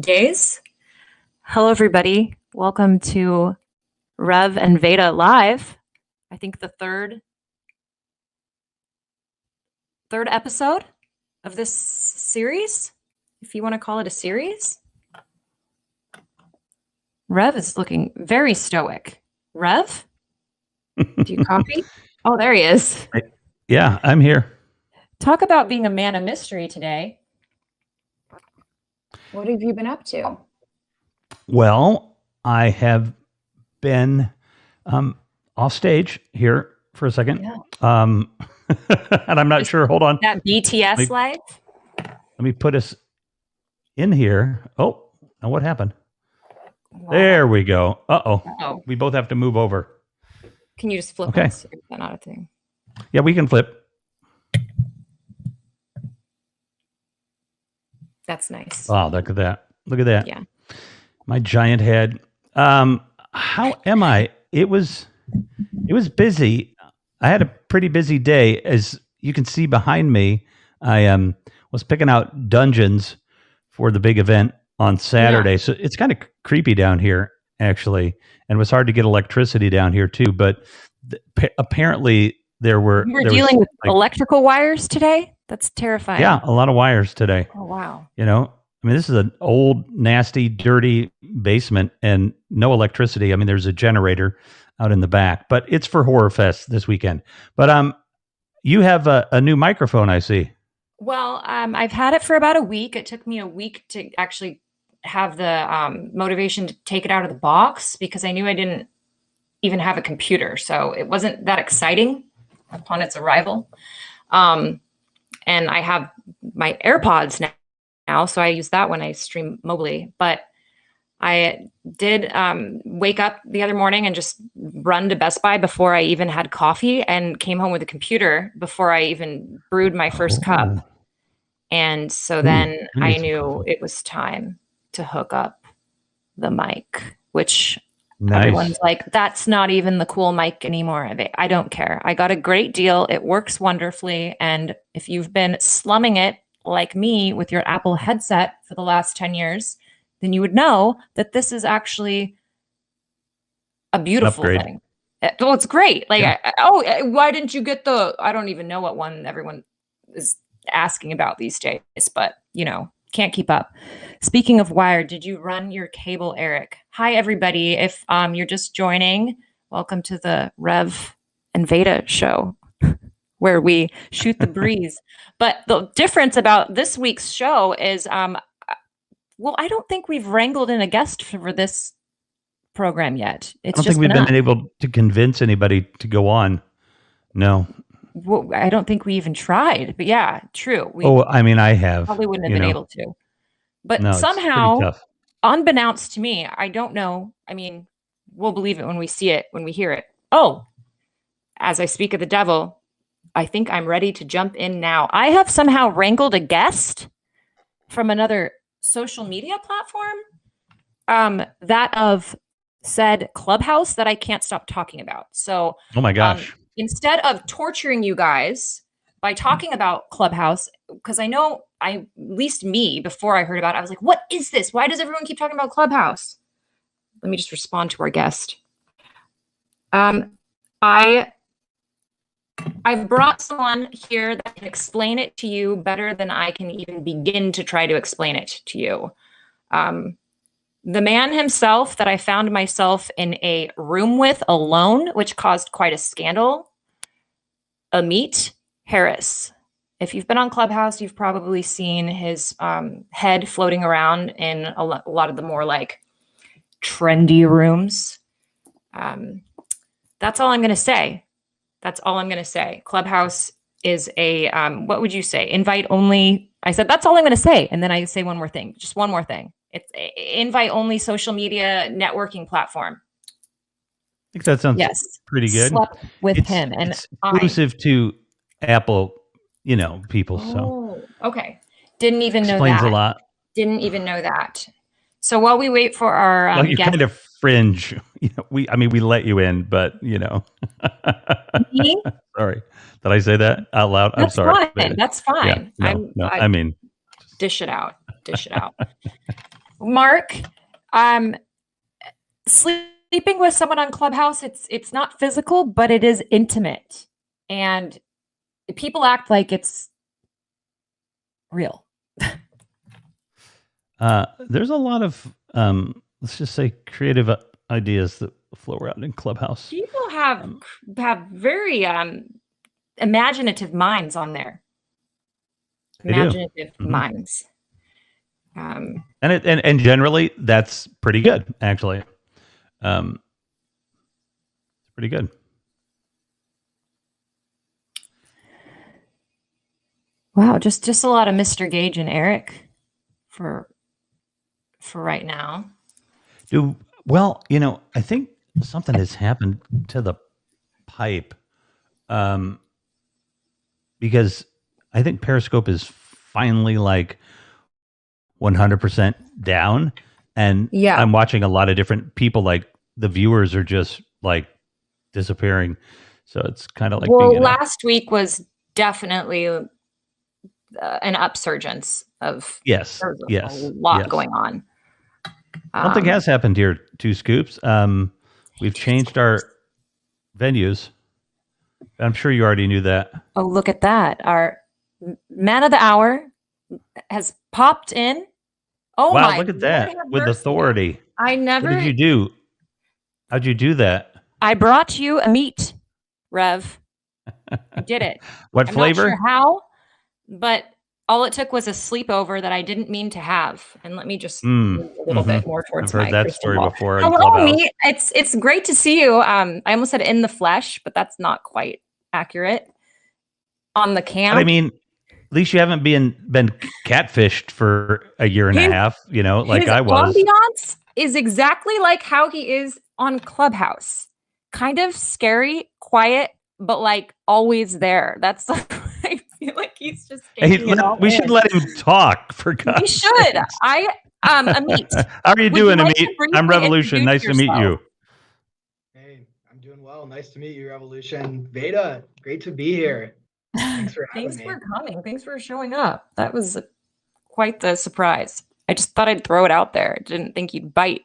days. Hello, everybody. Welcome to Rev and Vada Live. I think the third episode of this series, if you want to call it a series. Rev is looking very stoic. Rev, do you copy? Oh, there he is. Yeah, I'm here. Talk about being a man of mystery today. What have you been up to? Well, I have been off stage here for a second. Yeah. And I'm not sure. Hold on. That BTS live? Let me put us in here. Oh, now what happened? Wow. There we go. Uh-oh. We both have to move over. Can you just flip Okay. us? Or is that not a thing? Yeah, we can flip. That's nice. Wow, look at that. Look at that. Yeah. My giant head. How am I? It was busy. I had a pretty busy day. As you can see behind me, I was picking out dungeons for the big event on Saturday. Yeah. So it's kind of creepy down here, actually. And it was hard to get electricity down here, too. But apparently there were... You were dealing with electrical wires today? That's terrifying. Yeah, a lot of wires today. Oh, wow. You know, I mean, this is an old, nasty, dirty basement and no electricity. I mean, there's a generator out in the back, but it's for Horror Fest this weekend. But you have a new microphone, I see. Well, I've had it for about a week. It took me a week to actually have the motivation to take it out of the box because I knew I didn't even have a computer. So it wasn't that exciting upon its arrival. And I have my AirPods now, so I use that when I stream mobily. But I did wake up the other morning and just run to Best Buy before I even had coffee and came home with a computer before I even brewed my first cup. And so then I knew it was time to hook up the mic, which everyone's like, that's not even the cool mic anymore. I don't care. I got a great deal. It works wonderfully. And if you've been slumming it like me with your Apple headset for the last 10 years, then you would know that this is actually a beautiful thing. Well, it's great. Like, yeah. Why didn't you get I don't even know what one everyone is asking about these days, but can't keep up. Speaking of wired, did you run your cable, Eric? Hi, everybody. If you're just joining, welcome to the Rev and Vada show, where we shoot the breeze. But the difference about this week's show is, I don't think we've wrangled in a guest for this program yet. I don't think we've been able to convince anybody to go on. No. Well, I don't think we even tried, but yeah, true. I have. Probably wouldn't have been able to. But somehow, unbeknownst to me, I don't know. I mean, we'll believe it when we see it, when we hear it. Oh, as I speak of the devil, I think I'm ready to jump in now. I have somehow wrangled a guest from another social media platform, that of said Clubhouse that I can't stop talking about. So, oh my gosh. Instead of torturing you guys by talking about Clubhouse, because I know at least me, before I heard about it, I was like, what is this? Why does everyone keep talking about Clubhouse? Let me just respond to our guest. I've brought someone here that can explain it to you better than I can even begin to try to explain it to you. The man himself that I found myself in a room with alone, which caused quite a scandal, Amit Harris. If you've been on Clubhouse, you've probably seen his head floating around in a lot of the more like trendy rooms. That's all I'm going to say. That's all I'm going to say. Clubhouse is a, what would you say? Invite only. I said, that's all I'm going to say. And then I say one more thing, just one more thing. It's an invite-only social media networking platform. I think that sounds pretty good. Slept with him, and it's exclusive to Apple, people. So okay, didn't even know that. Explains a lot. Didn't even know that. So while we wait for our you guest, kind of fringe. We let you in, but Me? Sorry, did I say that out loud? I'm sorry. Fine. That's fine. Yeah, I mean, dish it out. Mark, um, sleeping with someone on Clubhouse, it's not physical, but it is intimate. And people act like it's real. There's a lot of let's just say creative ideas that flow around in Clubhouse. People have very imaginative minds on there. They do. Imaginative minds. And generally that's pretty good, actually. It's pretty good. Wow, just a lot of Mr. Gage and Eric for right now. Well, I think something has happened to the pipe, because I think Periscope is finally like 100% down, and Yeah. I'm watching a lot of different people. Like the viewers are just like disappearing, so it's kind of like Well, last week was definitely an upsurgence of yes, a lot going on. Something has happened here, Two Scoops. We've changed our venues. I'm sure you already knew that. Oh, look at that. Our man of the hour has popped in. Oh, wow, my look at that. With mercy. authority. I never. What did you do? How'd you do that? I brought you a meat, Rev. I did it. What flavor? I'm not sure how, but all it took was a sleepover that I didn't mean to have. And let me just move a little bit more towards I've heard that crystal story ball. before. Hello, Meat. It's great to see you. I almost said in the flesh, but that's not quite accurate. On the cam. But I mean, at least you haven't been catfished for a year and a half, like I was. His ambiance is exactly like how he is on Clubhouse. Kind of scary, quiet, but like always there. That's I feel like he's just we should let him talk, for God's sake. We should. sakes. Amit. How are you doing, Amit? I'm Revolution. Nice to meet you. Hey, I'm doing well. Nice to meet you, Revolution. Vada, great to be here. Thanks for having me. Thanks for coming. Thanks for showing up. That was quite the surprise. I just thought I'd throw it out there. Didn't think you'd bite.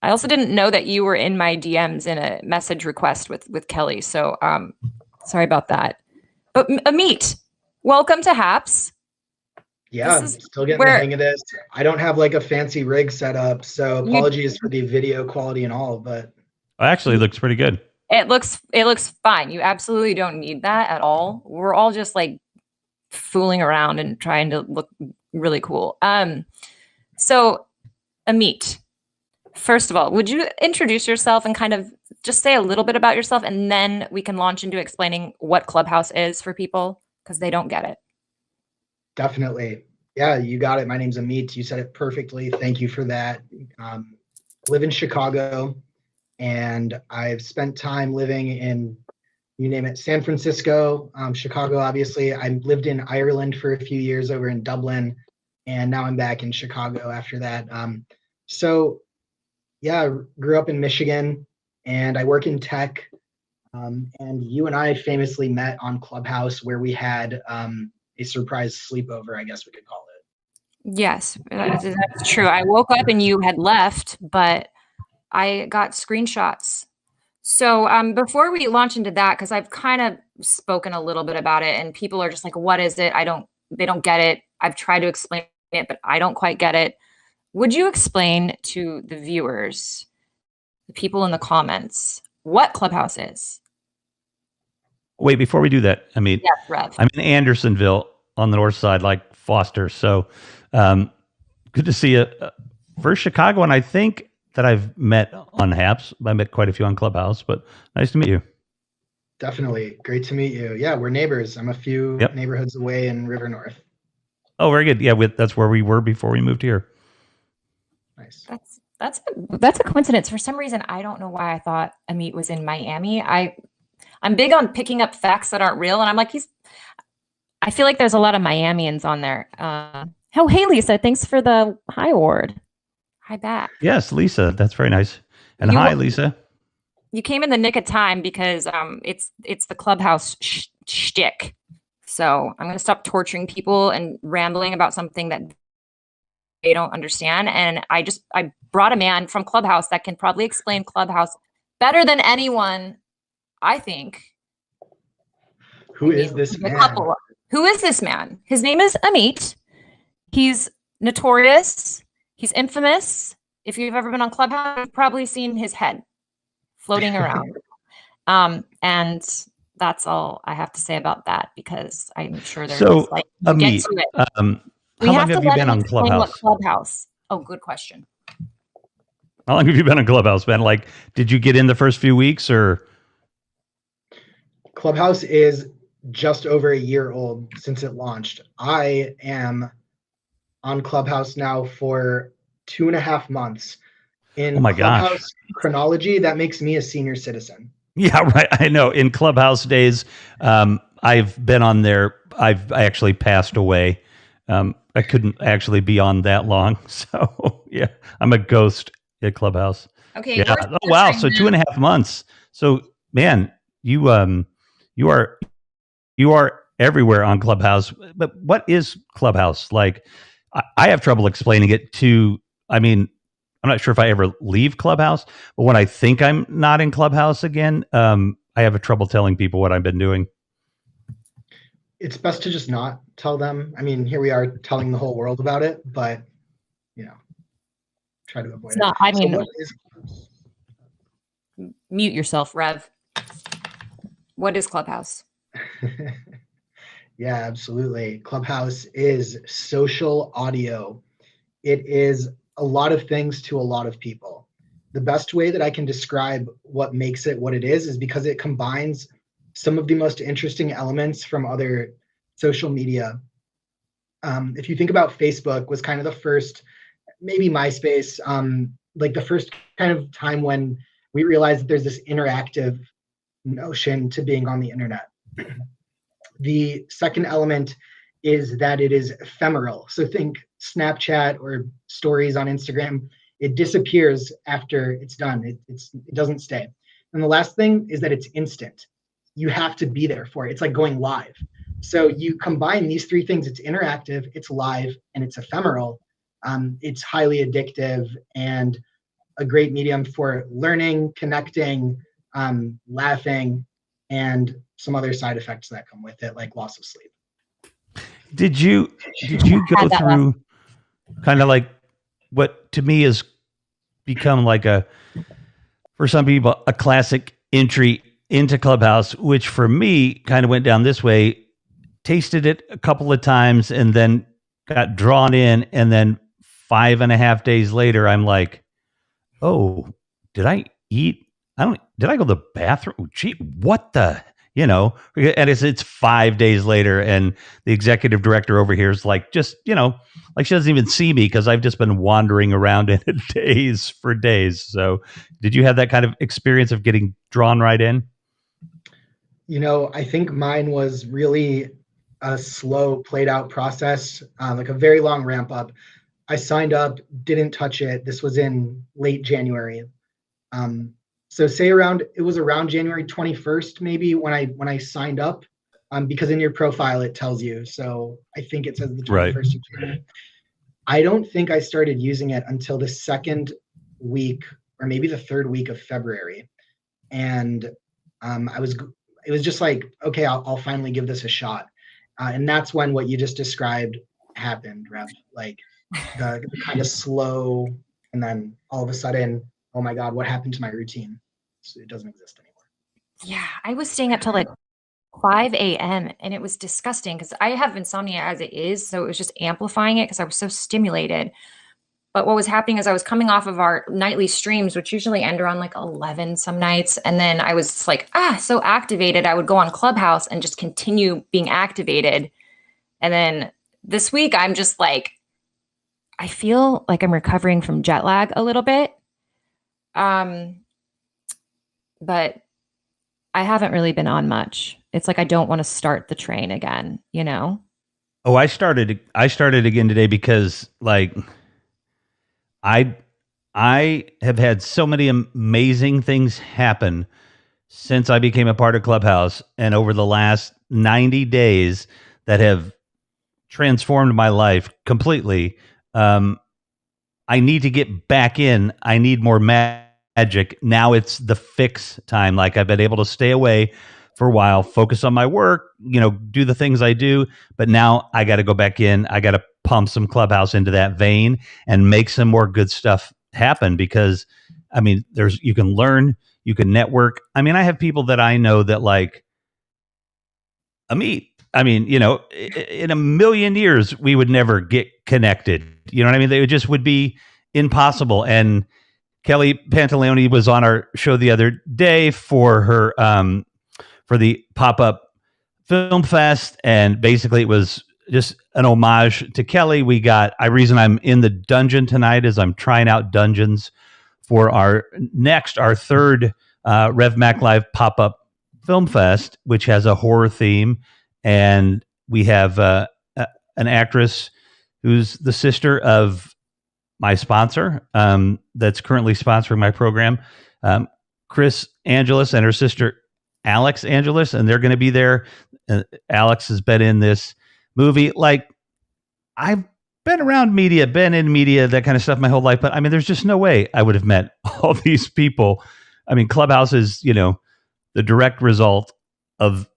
I also didn't know that you were in my DMs in a message request with Kelly. So sorry about that. But Amit, welcome to Haps. Yeah, I'm still getting the hang of this. I don't have like a fancy rig set up, so apologies for the video quality and all, but actually it looks pretty good. It looks fine. You absolutely don't need that at all. We're all just like fooling around and trying to look really cool. So Amit, first of all, would you introduce yourself and kind of just say a little bit about yourself, and then we can launch into explaining what Clubhouse is for people because they don't get it. Definitely. Yeah, you got it. My name's Amit. You said it perfectly. Thank you for that. Live in Chicago, and I've spent time living in, you name it, San Francisco, Chicago, obviously. I lived in Ireland for a few years over in Dublin, and now I'm back in Chicago after that. So yeah, grew up in Michigan, and I work in tech. And you and I famously met on Clubhouse, where we had a surprise sleepover, I guess we could call it. Yes, that's true. I woke up and you had left, but I got screenshots. So before we launch into that, because I've kind of spoken a little bit about it, and people are just like, "What is it?" They don't get it. I've tried to explain it, but I don't quite get it. Would you explain to the viewers, the people in the comments, what Clubhouse is? Wait, before we do that, I mean, yes, Rev. I'm in Andersonville on the north side, like Foster. So good to see you. First Chicago, and I think that I've met on Haps. I met quite a few on Clubhouse, but nice to meet you. Definitely. Great to meet you. Yeah, we're neighbors. I'm a few neighborhoods away in River North. Oh, very good. Yeah, that's where we were before we moved here. Nice. That's a coincidence. For some reason, I don't know why I thought Amit was in Miami. I'm big on picking up facts that aren't real, and I'm like, I feel like there's a lot of Miamians on there. Oh, hey, Lisa, thanks for the hi award. Hi back. Yes, Lisa, that's very nice. And hi, Lisa. You came in the nick of time because it's the Clubhouse shtick. So I'm going to stop torturing people and rambling about something that they don't understand. And I brought a man from Clubhouse that can probably explain Clubhouse better than anyone, I think. Who is this man? Who is this man? His name is Amit. He's notorious. He's infamous. If you've ever been on Clubhouse, you've probably seen his head floating around. And that's all I have to say about that, because I'm sure there's like, Amit, how long have you been on Clubhouse? Clubhouse. Oh, good question. How long have you been on Clubhouse, Ben? Like, did you get in the first few weeks, or? Clubhouse is just over a year old since it launched. I am on Clubhouse now for 2.5 months. In Clubhouse chronology, that makes me a senior citizen. Yeah, right. I know. In Clubhouse days, I've been on there. I actually passed away. I couldn't actually be on that long. So yeah, I'm a ghost at Clubhouse. Okay. Yeah. Oh wow. So 2.5 months. So man, you are everywhere on Clubhouse. But what is Clubhouse? Like, I have trouble explaining it to. I mean, I'm not sure if I ever leave Clubhouse, but when I think I'm not in Clubhouse again, I have a trouble telling people what I've been doing. It's best to just not tell them. I mean, here we are telling the whole world about it, but try to avoid it. I mean, mute yourself, Rev. What is Clubhouse? Yeah, absolutely. Clubhouse is social audio. It is a lot of things to a lot of people. The best way that I can describe what makes it what it is because it combines some of the most interesting elements from other social media. If you think about Facebook was kind of the first, maybe MySpace, like the first kind of time when we realized that there's this interactive notion to being on the internet. The second element is that it is ephemeral. So think Snapchat or stories on Instagram. It disappears after it's done. It doesn't stay. And the last thing is that it's instant. You have to be there for it. It's like going live. So you combine these three things. It's interactive, it's live, and it's ephemeral. It's highly addictive and a great medium for learning, connecting, laughing, and some other side effects that come with it, like loss of sleep. Did you go through kind of like what to me has become like for some people, a classic entry into Clubhouse, which for me kind of went down this way, tasted it a couple of times and then got drawn in. And then 5.5 days later, I'm like, oh, did I eat? Did I go to the bathroom? Gee, what the, and it's 5 days later and the executive director over here is like, just, like she doesn't even see me because I've just been wandering around in it days for days. So did you have that kind of experience of getting drawn right in? I think mine was really a slow played out process, like a very long ramp up. I signed up, didn't touch it. This was in late January. So say it was around January 21st, maybe when I signed up, because in your profile, it tells you. So I think it says the 21st of January. I don't think I started using it until the second week or maybe the third week of February. And it was just like, okay, I'll finally give this a shot. And that's when what you just described happened, Rev. Like the kind of slow, and then all of a sudden, oh my God, what happened to my routine? So it doesn't exist anymore. Yeah, I was staying up till like 5 a.m. and it was disgusting because I have insomnia as it is. So it was just amplifying it because I was so stimulated. But what was happening is I was coming off of our nightly streams, which usually end around like 11 some nights. And then I was like, so activated. I would go on Clubhouse and just continue being activated. And then this week, I'm just like, I feel like I'm recovering from jet lag a little bit. But I haven't really been on much. It's like I don't want to start the train again, Oh, I started again today because like I have had so many amazing things happen since I became a part of Clubhouse and over the last 90 days that have transformed my life completely. I need to get back in. I need more magic. Now it's the fix time. Like I've been able to stay away for a while, focus on my work, do the things I do. But now I got to go back in. I got to pump some Clubhouse into that vein and make some more good stuff happen because, I mean, you can learn, you can network. I mean, I have people that I know that like Amit. I mean, in a million years, we would never get connected. You know what I mean? They just would be impossible. And Kelly Pantaleone was on our show the other day for her for the pop-up film fest, and basically it was just an homage to Kelly. Reason I'm in the dungeon tonight is I'm trying out dungeons for our third Rev Mac Live pop-up film fest, which has a horror theme. And we have an actress who's the sister of my sponsor that's currently sponsoring my program, Chris Angelus, and her sister Alex Angelus, and they're going to be there. Alex has been in this movie. Like, I've been around media, been in media, that kind of stuff my whole life, but I mean, there's just no way I would have met all these people. I mean, Clubhouse is, the direct result of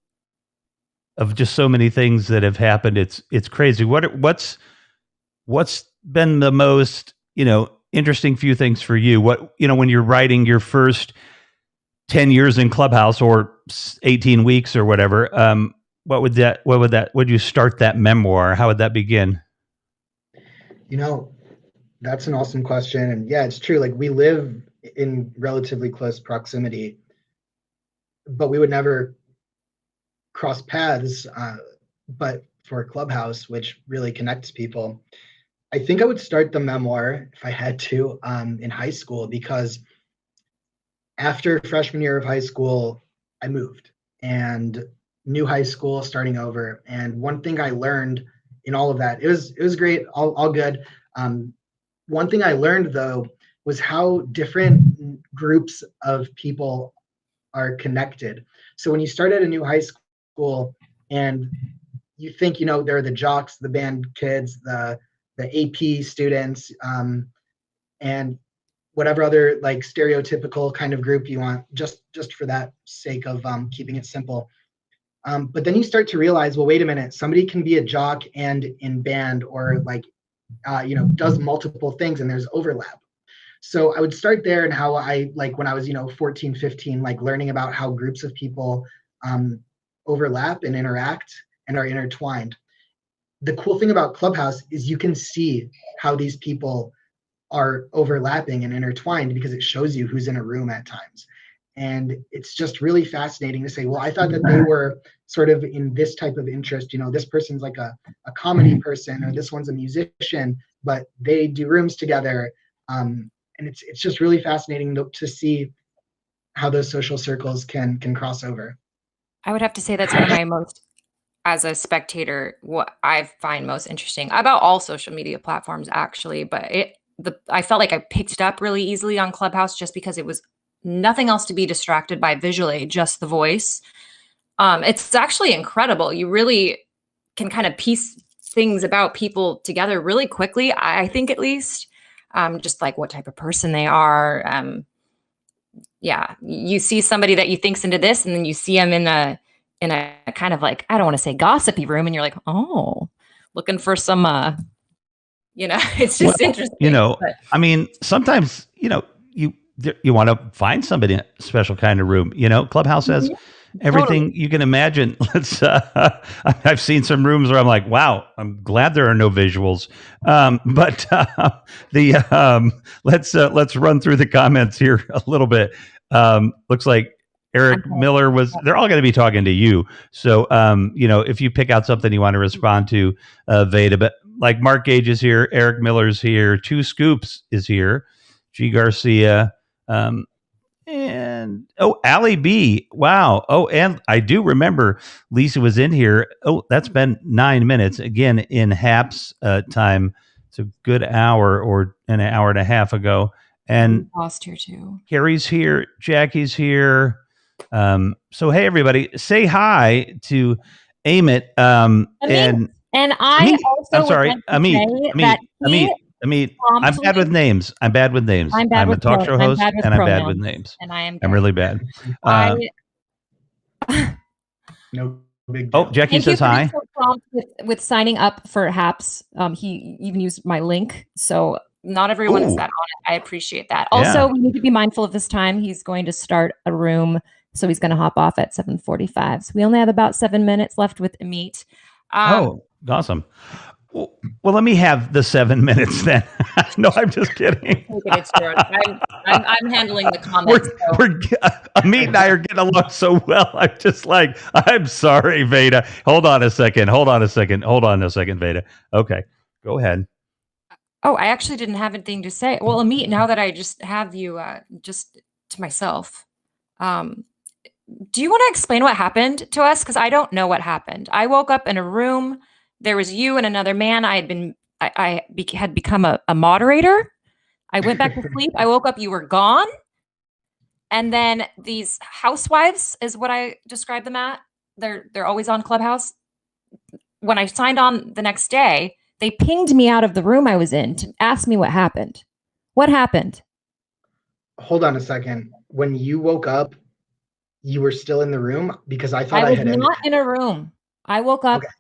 just so many things that have happened. It's crazy. What's been the most, interesting few things for you? What, when you're writing your first 10 years in Clubhouse or 18 weeks or whatever, would you start that memoir? How would that begin? That's an awesome question. And yeah, it's true. Like, we live in relatively close proximity, but we would never cross paths, but for Clubhouse, which really connects people, I think I would start the memoir if I had to in high school, because after freshman year of high school, I moved and new high school, starting over. And one thing I learned in all of that, it was great, all good. One thing I learned though was how different groups of people are connected. So when you start at a new high school and you think, there are the jocks, the band kids, the AP students, and whatever other like stereotypical kind of group you want, just for that sake of keeping it simple. But then you start to realize, well, wait a minute, somebody can be a jock and in band, or like, does multiple things, and there's overlap. So I would start there, and how I, like, when I was, 14, 15, like learning about how groups of people overlap and interact and are intertwined. The cool thing about Clubhouse is you can see how these people are overlapping and intertwined, because it shows you who's in a room at times. And it's just really fascinating to say, well, I thought that they were sort of in this type of interest, this person's like a comedy person, or this one's a musician, but they do rooms together. And it's just really fascinating to see how those social circles can cross over. I would have to say that's one of my most, as a spectator, what I find most interesting about all social media platforms, actually. But I felt like I picked it up really easily on Clubhouse, just because it was nothing else to be distracted by visually, just the voice. It's actually incredible. You really can kind of piece things about people together really quickly, I think, at least. Just like what type of person they are. Yeah, you see somebody that you think's into this, and then you see them in a kind of like, I don't want to say gossipy room, and you're like, oh, looking for some, it's just interesting. I mean, sometimes, you want to find somebody in a special kind of room. Clubhouse has everything you can imagine. I've seen some rooms where I'm like, wow, I'm glad there are no visuals. Let's run through the comments here a little bit. Looks like Eric Miller they're all going to be talking to you. So, if you pick out something you want to respond to, Vada, but like Mark Gage is here, Eric Miller's here, Two Scoops is here, G Garcia, and Allie B. Wow. Oh, and I do remember Lisa was in here. Oh, that's been 9 minutes again in Hap's time. It's a good hour or an hour and a half ago. And lost here too. Carrie's here. Jackie's here. So hey, everybody, say hi to Amit. And I Amit, also I'm sorry, Amit. Amit, I'm promptly. bad with names. I'm bad with names. I'm bad I'm a with talk show I'm host, bad with and I'm bad with pronouns, names. and I am I'm good. really bad. I No big Oh, deal. Jackie Thank you says for being hi. so prompt with signing up for HAPS. He even used my link, so not everyone is Ooh, that on it. I appreciate that. yeah. Also, we need to be mindful of this time. He's going to start a room, so he's going to hop off at 7:45. So we only have about 7 minutes left with Amit. Oh, awesome. Well, let me have the 7 minutes then. No, I'm just kidding. It's yours. I'm handling the We're, comments. So. we're Amit and I are getting along so well. I'm just like, I'm sorry, Vada. Hold on a second, Vada. Okay, go ahead. Oh, I actually didn't have anything to say. Well, Amit, now that I just have you just to myself, um, do you want to explain what happened to us? Because I don't know what happened. I woke up in a room. There was you and another man. Had become a moderator. I went back to sleep. I woke up. You were gone. And then these housewives is what I describe them at. They're always on Clubhouse. When I signed on the next day, they pinged me out of the room I was in to ask me what happened. What happened? Hold on a second. When you woke up, you were still in the room because I thought I I was had ended. not in a room. I woke up Okay.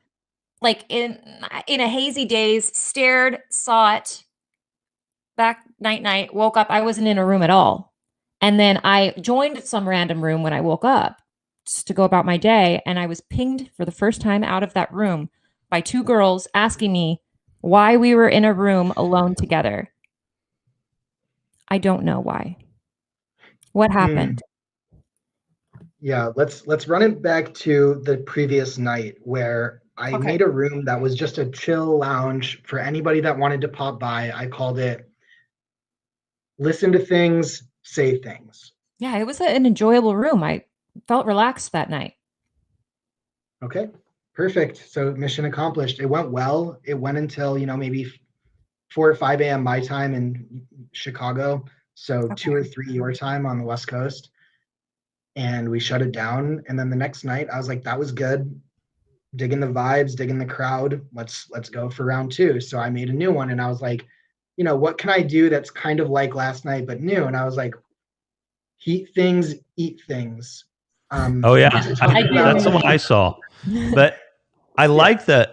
like in a hazy daze, stared, saw it, back night, woke up. I wasn't in a room at all. And then I joined some random room when I woke up just to go about my day. And I was pinged for the first time out of that room by two girls asking me why we were in a room alone together. I don't know why. What happened? Yeah, let's run it back to the previous night where I made a room that was just a chill lounge for anybody that wanted to pop by. I called it Listen to Things, Say Things. Yeah, it was an enjoyable room. I felt relaxed that night. Okay, perfect. So mission accomplished. It went well. It went until, maybe 4 or 5 a.m. my time in Chicago. So 2 or 3 your time on the West Coast. And we shut it down. And then the next night I was like, that was good. Digging the vibes, digging the crowd. Let's go for round 2. So I made a new one and I was like, what can I do that's kind of like last night but new? And I was like, heat things, eat things. Oh yeah, that's the one I saw. But I like the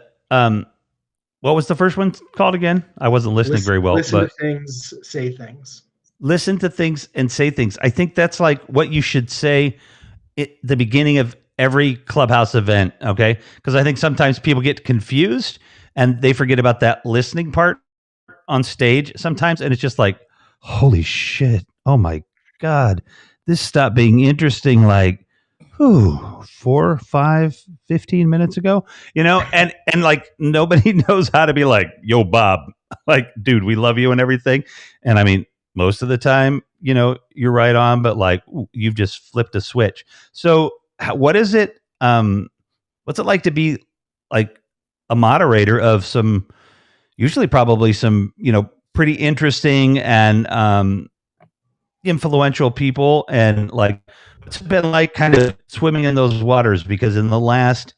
what was the first one called again? I wasn't listening very well. Listen to things, say things. Listen to things and say things. I think that's like what you should say at the beginning of every Clubhouse event, okay? Because I think sometimes people get confused and they forget about that listening part on stage sometimes, and it's just like, holy shit, oh my God, this stopped being interesting like 4, 5, 15 minutes ago, and like nobody knows how to be like, yo, Bob, like, dude, we love you and everything. And I mean, most of the time, you're right on, but like, you've just flipped a switch. So what is it? What's it like to be like a moderator of some, usually probably some, pretty interesting and influential people, and like, it's been like kind of swimming in those waters, because in the last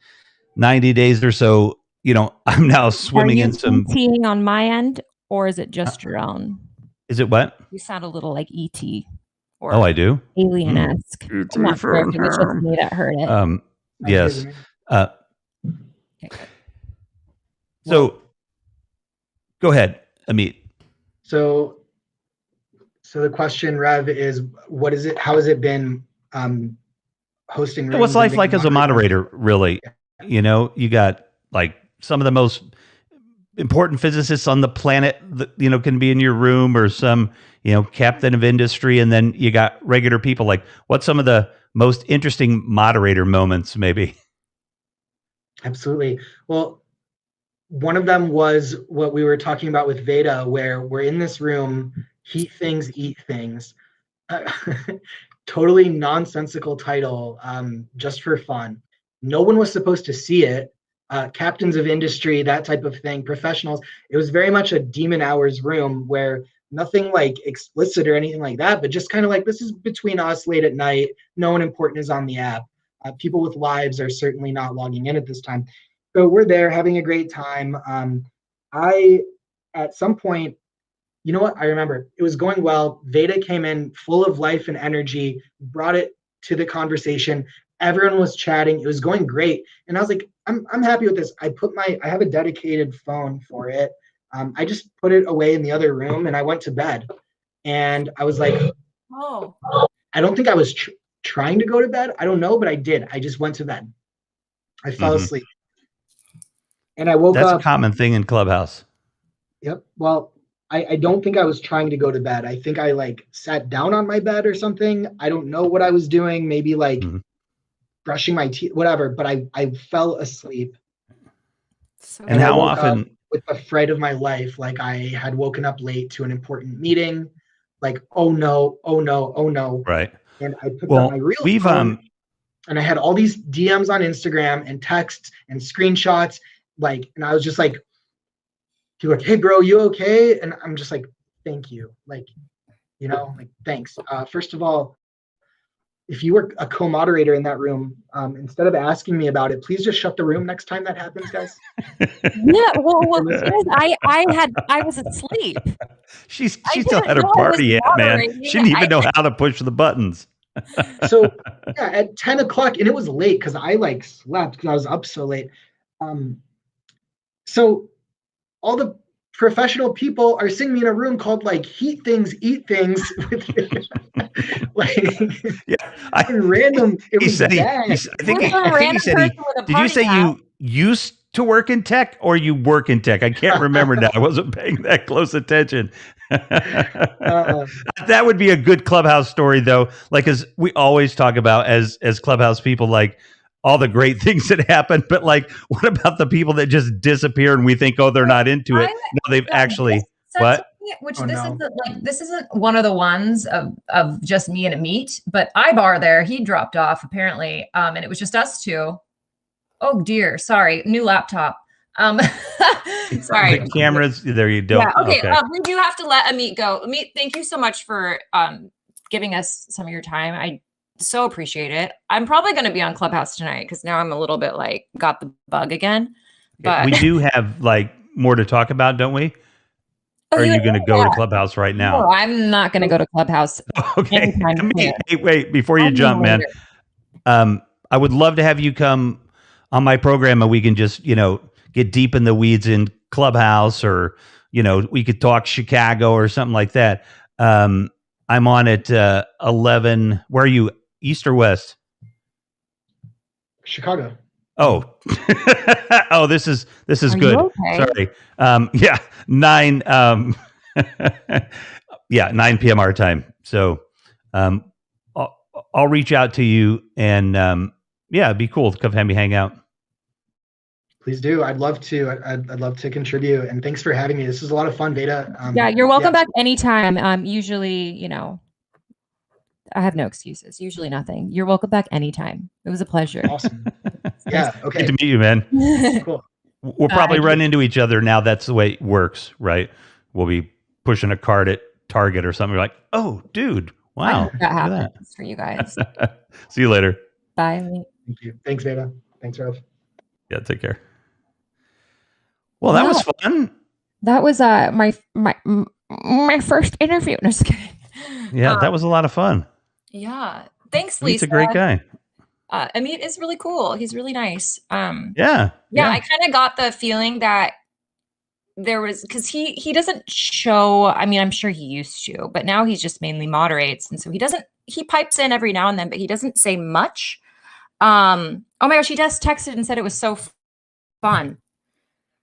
90 days or so, I'm now swimming in some. ETing on my end, or is it just your own? Is it what? You sound a little like ET. Or I do. Alien-esque. I'm not sure if it was just me that heard it. Yes. Okay. So, go ahead, Amit. So the question, Rev, is what is it? How has it been hosting? What's life like as a moderator? Really, you got like some of the most important physicists on the planet that can be in your room, or some captain of industry, and then you got regular people. Like, what's some of the most interesting moderator moments, maybe? Absolutely. Well, one of them was what we were talking about with Vada, where we're in this room, heat things, eat things. Totally nonsensical title, just for fun. No one was supposed to see it. Captains of industry, that type of thing, professionals. It was very much a demon hours room where nothing like explicit or anything like that, but just kind of like, this is between us late at night. No one important is on the app. People with lives are certainly not logging in at this time. So we're there having a great time. I, at some point, you know what? I remember it was going well. Vada came in full of life and energy, brought it to the conversation. Everyone was chatting. It was going great. And I was like, I'm happy with this. I have a dedicated phone for it. I just put it away in the other room and I went to bed. And I was like, Oh, I don't think I was trying to go to bed. I don't know, but I did. I just went to bed. I fell asleep. And I woke That's up. a common thing in Clubhouse. Yep. Well, I don't think I was trying to go to bed. I think I like sat down on my bed or something. I don't know what I was doing. Maybe like brushing my teeth, whatever. But I fell asleep. so And I how woke often? up with the fright of my life, like I had woken up late to an important meeting. Like, oh no, oh no, oh no. Right. And I picked Well, up my real we've phone, and I had all these DMs on Instagram and texts and screenshots. Like, and I was just like, he like, hey bro, you okay? And I'm just like, thank you. Like, you know, like, thanks. First of all, if you were a co-moderator in that room, instead of asking me about it, please just shut the room next time that happens, guys. yeah. Well, I was asleep. she I still didn't had her know I was party yet, man. moderating. She didn't even know how to push the buttons. So yeah, at 10 o'clock, and it was late because I like slept because I was up so late. So all the professional people are seeing me in a room called like heat things, eat things. Like, Yeah, random. It he was said bad. I think he said he. Did you say you used to work in tech or you work in tech? I can't remember now. I wasn't paying that close attention. That would be a good Clubhouse story, though. Like, as we always talk about as Clubhouse people, like all the great things that happen. But like, what about the people that just disappear and we think, oh, they're not into it? No, they've actually what? Which Oh, this no. isn't like this isn't one of the ones of just me and Amit, but Ibar there, he dropped off apparently, and it was just us two. Oh dear, sorry, new laptop. Sorry, The cameras. There you go. Yeah. Okay. Okay. We do have to let Amit go. Amit, thank you so much for giving us some of your time. I so appreciate it. I'm probably going to be on Clubhouse tonight because now I'm a little bit like got the bug again. But We do have like more to talk about, don't we? Or are you going to go to Clubhouse right now? No, I'm not going to go to Clubhouse. Okay. anytime soon. Hey, wait, before you I'll jump, be man. I would love to have you come on my program and we can just, get deep in the weeds in Clubhouse, or, we could talk Chicago or something like that. I'm on at 11. Where are you? East or West? Chicago. Oh, oh, this is Are good. you okay? Sorry. Yeah, 9. Yeah, 9 p.m. our time. So, I'll reach out to you, and yeah, it'd be cool to come have me hang out. Please do. I'd love to. I'd love to contribute. And thanks for having me. This was a lot of fun, Vada. Yeah, you're welcome back anytime. Usually, I have no excuses. Usually nothing. You're welcome back anytime. It was a pleasure. Awesome. Yeah. Okay. Good to meet you, man. Cool. We'll probably run into each other now. That's the way it works, right? We'll be pushing a cart at Target or something. You're like, oh, dude, wow. That happens for you guys. See you later. Bye. Thank you. Thanks, Vada. Thanks, Rev. Yeah, take care. Well, that was fun. That was my first interview. No, just kidding. Yeah, that was a lot of fun. Yeah. Thanks, He's Lisa. a great guy. Amit is really cool. He's really nice. Yeah. I kind of got the feeling that there was, because he doesn't show, I mean, I'm sure he used to, but now he's just mainly moderates. And so he pipes in every now and then, but he doesn't say much. Oh my gosh, he just texted and said it was so fun.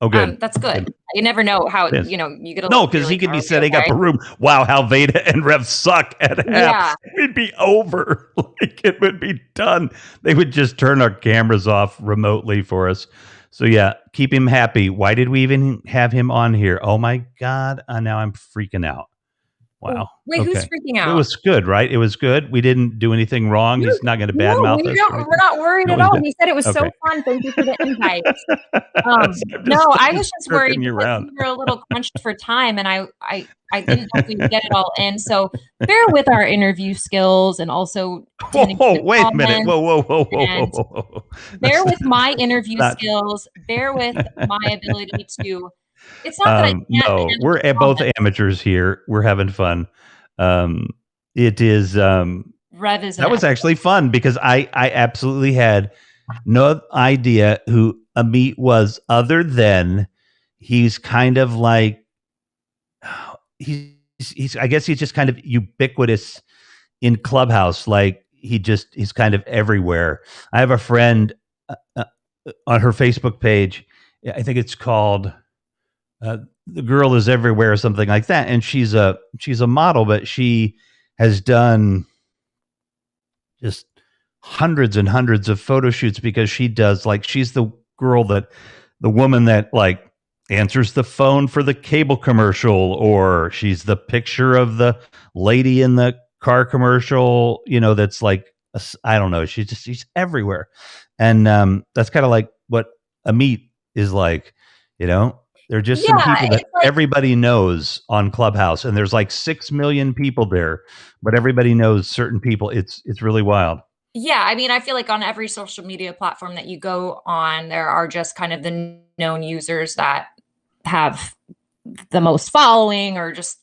Oh, good. That's good. You never know how, Yes. you get a No, little because he feeling, could be are we setting up okay? a room. Wow, how Vada and Rev suck at apps. Yeah. We'd be over. Like, it would be done. They would just turn our cameras off remotely for us. So yeah, keep him happy. Why did we even have him on here? Oh my God. Now I'm freaking out. Wow. Wait, who's freaking out? It was good, right? It was good. We didn't do anything wrong. He's not going to badmouth us. We're not worried No, at he's all. not. He said it was so Okay. fun. Thank you for the invite. No, I was just worried you because around. we were a little crunched for time, and I didn't know if we'd get it all in. So bear with our interview skills, and also tending to Whoa, the wait a minute. comments. Whoa. Bear with my interview skills. Bear with my ability to It's not that I can't No, handle we're the both comment. amateurs here. We're having fun. It is. Rev is That was an actually fun because I absolutely had no idea who Amit was, other than he's kind of like he's I guess he's just kind of ubiquitous in Clubhouse. Like he's kind of everywhere. I have a friend on her Facebook page. I think it's called "The Girl Is Everywhere" or something like that. And she's a model, but she has done just hundreds and hundreds of photo shoots because she does, like, she's the girl that the woman that like answers the phone for the cable commercial, or she's the picture of the lady in the car commercial, that's like I don't know, she's everywhere. And that's kind of like what Amit is like. There are just some Yeah, people that it's like everybody knows on Clubhouse, and there's like 6 million people there, but everybody knows certain people. It's really wild. yeah, I mean, I feel like on every social media platform that you go on, there are just kind of the known users that have the most following, or just,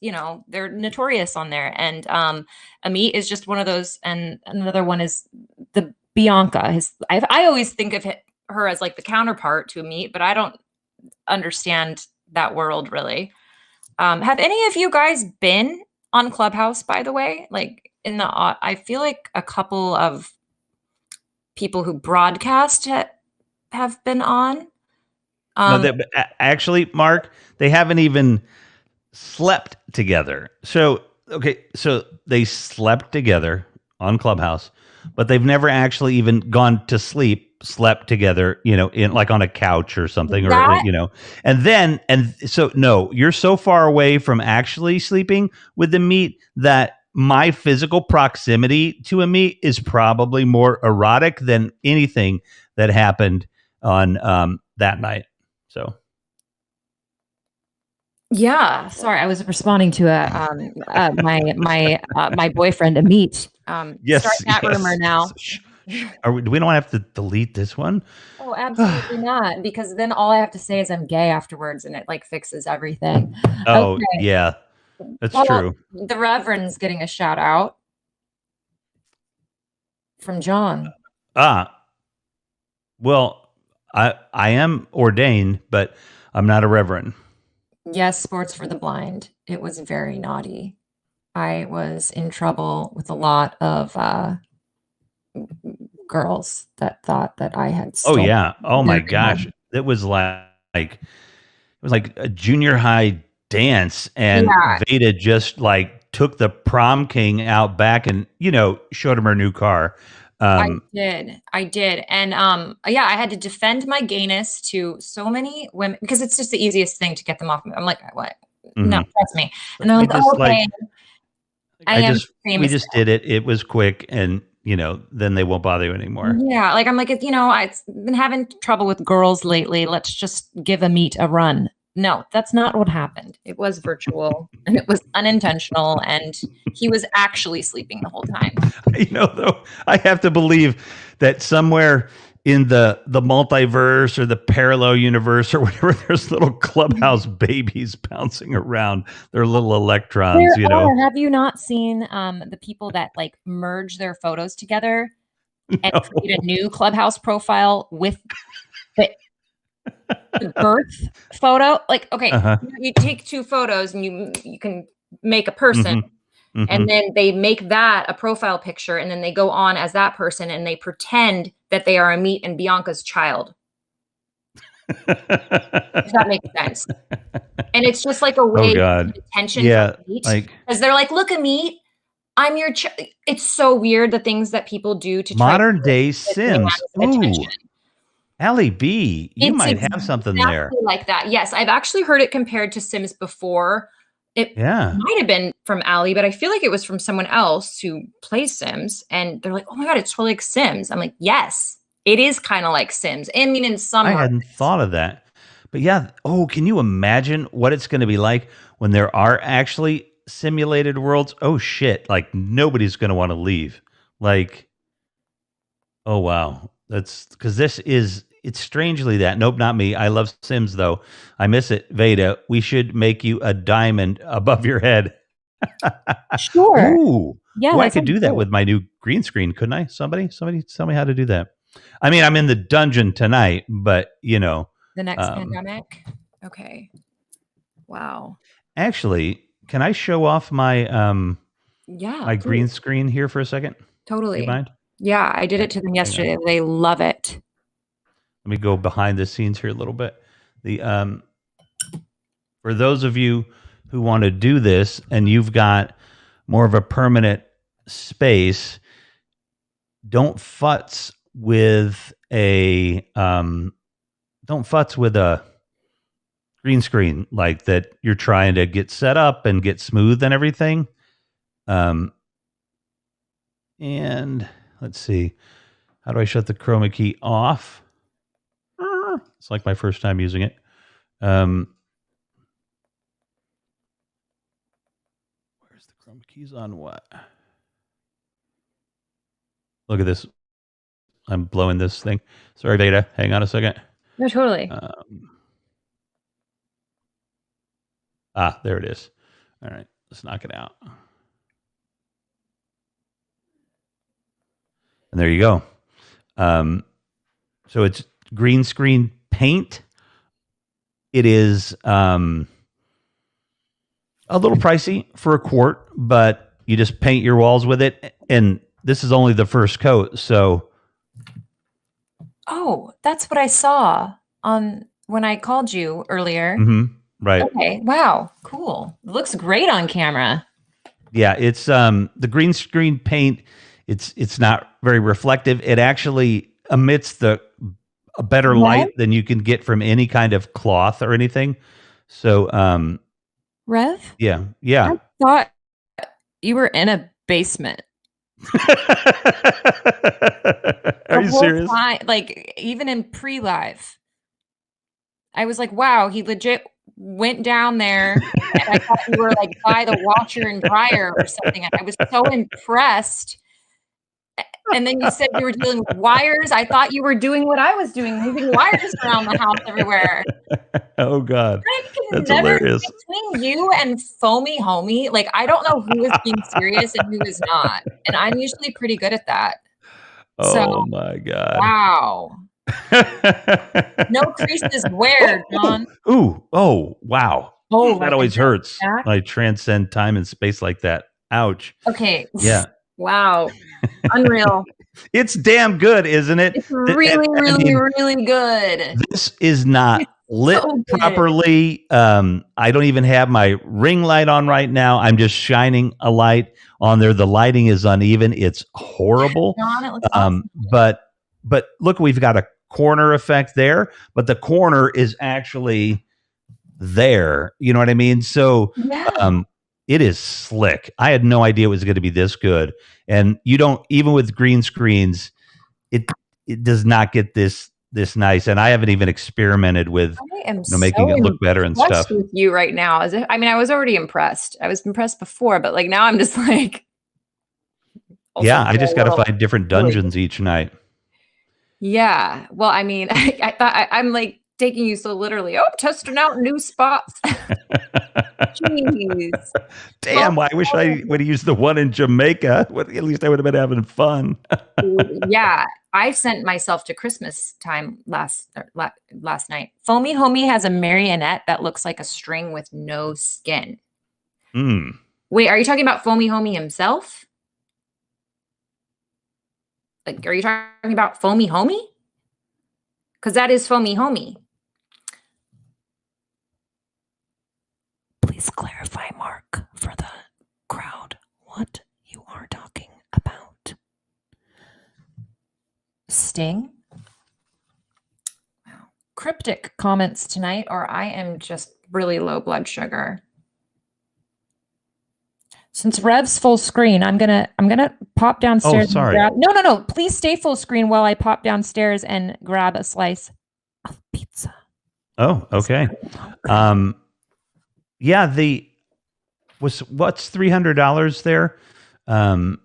they're notorious on there. And Amit is just one of those. And another one is the Bianca. I always think of her as like the counterpart to Amit, but I don't understand that world really. Have any of you guys been on Clubhouse, by the way? Like I feel like a couple of people who broadcast have been on. No, actually, Mark, they haven't even slept together. So, okay, so they slept together on Clubhouse, but they've never actually even gone to slept together, in like on a couch or something, That and so no, you're so far away from actually sleeping with the meat that my physical proximity to a meat is probably more erotic than anything that happened on that night. So Yeah, sorry, I was responding to my boyfriend Amit. Start yes, that yes. rumor now. We don't have to delete this one? Oh, absolutely not, because then all I have to say is I'm gay afterwards, and it like fixes everything. Oh, Okay, yeah, that's well, true. the Reverend's getting a shout out from John. Well, I am ordained, but I'm not a reverend. Yes, sports for the blind. It was very naughty. I was in trouble with a lot of girls that thought that I had Oh stolen yeah. Oh my their gosh. man. It was like a junior high dance, and Yeah, Vada just like took the prom king out back and showed him her new car. I Um, did. I did. And yeah, I had to defend my gayness to so many women because it's just the easiest thing to get them off. I'm like, what? No, mhm. trust me. And But they're we like, oh, just okay, I am we famous. just did it. It was quick, and then they won't bother you anymore. Yeah, like I'm like, I've been having trouble with girls lately. Let's just give Amit a run. No, that's not what happened. It was virtual and it was unintentional, and he was actually sleeping the whole time. Though, I have to believe that somewhere in the multiverse or the parallel universe or whatever, there's little Clubhouse babies bouncing around. They're little electrons, There are. Have you not seen the people that like merge their photos together and No. create a new Clubhouse profile with the, the birth photo? Like, okay, Uh-huh. you take two photos and you can make a person, Hmm. Hmm. and then they make that a profile picture, and then they go on as that person and they pretend that they are Amit and Bianca's child. If that makes sense. And it's just like a Oh way to God. get attention from Yeah. Amit, Like because they're like, look, Amit, I'm your it's so weird the things that people do to try to modern day get Sims. man's Ooh, attention. Allie B, you It's might have something there. exactly like that. Yes, I've actually heard it compared to Sims before. It Yeah. might have been from Ali, but I feel like it was from someone else who plays Sims, and they're like, "Oh my god, it's totally like Sims." I'm like, "Yes, it is kind of like Sims." I mean, in some I hadn't markets. thought of that. But yeah, oh, can you imagine what it's going to be like when there are actually simulated worlds? Oh shit, like nobody's going to want to leave. Like, oh wow. That's because this is it's strangely that. Nope, not me. I love Sims though. I miss it. Vada, we should make you a diamond above your head. Sure. Ooh. Yeah, Ooh, I that could sounds do that great. with my new green screen, couldn't I? Somebody tell me how to do that. I mean, I'm in the dungeon tonight, but you know, The next pandemic. Okay. Wow. actually, can I show off my Yeah, my green please. screen here for a second? Do you Totally. mind? Yeah, I did it to them Hang on. yesterday. They love it. Let me go behind the scenes here a little bit. The for those of you who want to do this and you've got more of a permanent space, don't futz with a green screen like that you're trying to get set up and get smooth and everything. And let's see, how do I shut the chroma key off? It's like my first time using it. Where's the chroma keys on what? Look at this. I'm blowing this thing. Sorry, Vada. Hang on a second. No, totally. There it is. All right, let's knock it out. And there you go. So it's green screen paint. It is a little pricey for a quart, but you just paint your walls with it. And this is only the first coat, so. Oh, that's what I saw on when I called you earlier. Mm-hmm, right. Okay. Wow. Cool. It looks great on camera. Yeah, it's the green screen paint. It's not very reflective. It actually emits a better light than you can get from any kind of cloth or anything. So, Rev? yeah. I thought you were in a basement. Are you serious? Like even in pre-live, I was like, "Wow, he legit went down there." And I thought you were like by the washer and dryer or something. I was so impressed. And then you said you were dealing with wires. I thought you were doing what I was doing, moving wires around the house everywhere. Oh God, that's never, hilarious. Between you and Foamy Homie, like I don't know who is being serious and who is not, and I'm usually pretty good at that. Oh my God! Wow. No creases where, John? Ooh! Oh wow! Oh, that always hurts. I transcend time and space like that. Ouch. Okay. Yeah. Wow. Unreal. It's damn good, isn't it? It's really good. This is not lit properly. I don't even have my ring light on right now. I'm just shining a light on there. The lighting is uneven. It's horrible. John, it looks awesome. But look, we've got a corner effect there, but the corner is actually there. You know what I mean? So it is slick. I had no idea it was going to be this good. And you don't, even with green screens, it does not get this nice. And I haven't even experimented with making it look better and stuff. With you right now, I mean, I was already impressed. I was impressed before, but like now I'm just like, yeah, I just got to find different dungeons each night. Yeah. Well, I mean, I thought I'm like taking you so literally. Oh, testing out new spots. Jeez. Damn, I wish I would have used the one in Jamaica. At least I would have been having fun. Yeah. I sent myself to Christmas time last night. Foamy Homie has a marionette that looks like a string with no skin. Wait, are you talking about Foamy Homie himself? Like, are you talking about Foamy Homie? Because that is Foamy Homie. Please clarify, Mark, for the crowd, what you are talking about. Sting? Wow. Cryptic comments tonight, or I am just really low blood sugar. Since Rev's full screen, I'm gonna pop downstairs. Oh, sorry. No. Please stay full screen while I pop downstairs and grab a slice of pizza. Oh, okay. Yeah, what's $300 there? That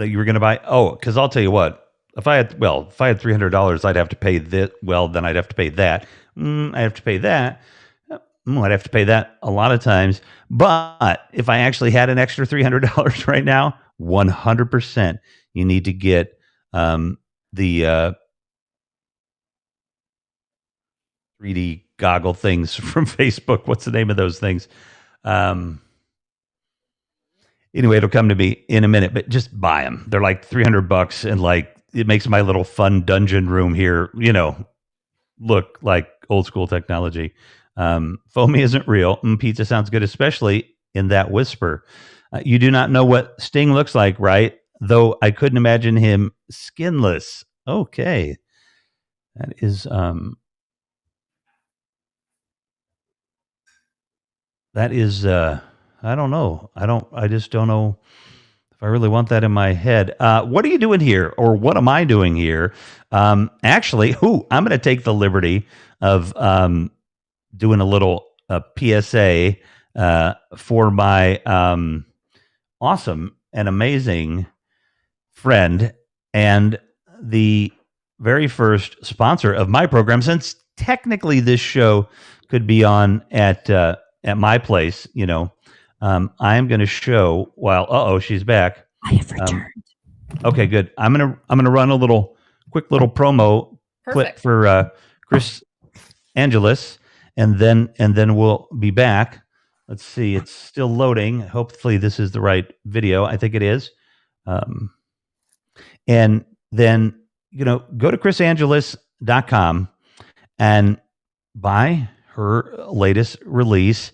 you were gonna buy? Oh, because I'll tell you what, if I had $300, I'd have to pay this. Well, then I'd have to pay that. I have to pay that. I'd have to pay that a lot of times. But if I actually had an extra $300 right now, 100%, you need to get the 3D goggle things from Facebook. What's the name of those things? Anyway, it'll come to me in a minute, but just buy them. They're like $300, and like it makes my little fun dungeon room here, look like old school technology. Foamy isn't real. Pizza sounds good, especially in that whisper. You do not know what Sting looks like, right? Though I couldn't imagine him skinless. Okay. That is I don't know. I just don't know if I really want that in my head. What are you doing here? Or what am I doing here? Actually, I'm going to take the liberty of doing a little PSA for my awesome and amazing friend and the very first sponsor of my program, since technically this show could be on at my place, I'm going to show while, she's back. I have returned. Okay, good. I'm gonna run a quick little promo clip for Chris Angeles, and then we'll be back. Let's see, it's still loading. Hopefully this is the right video. I think it is. And then go to chrisangeles.com and buy her latest release.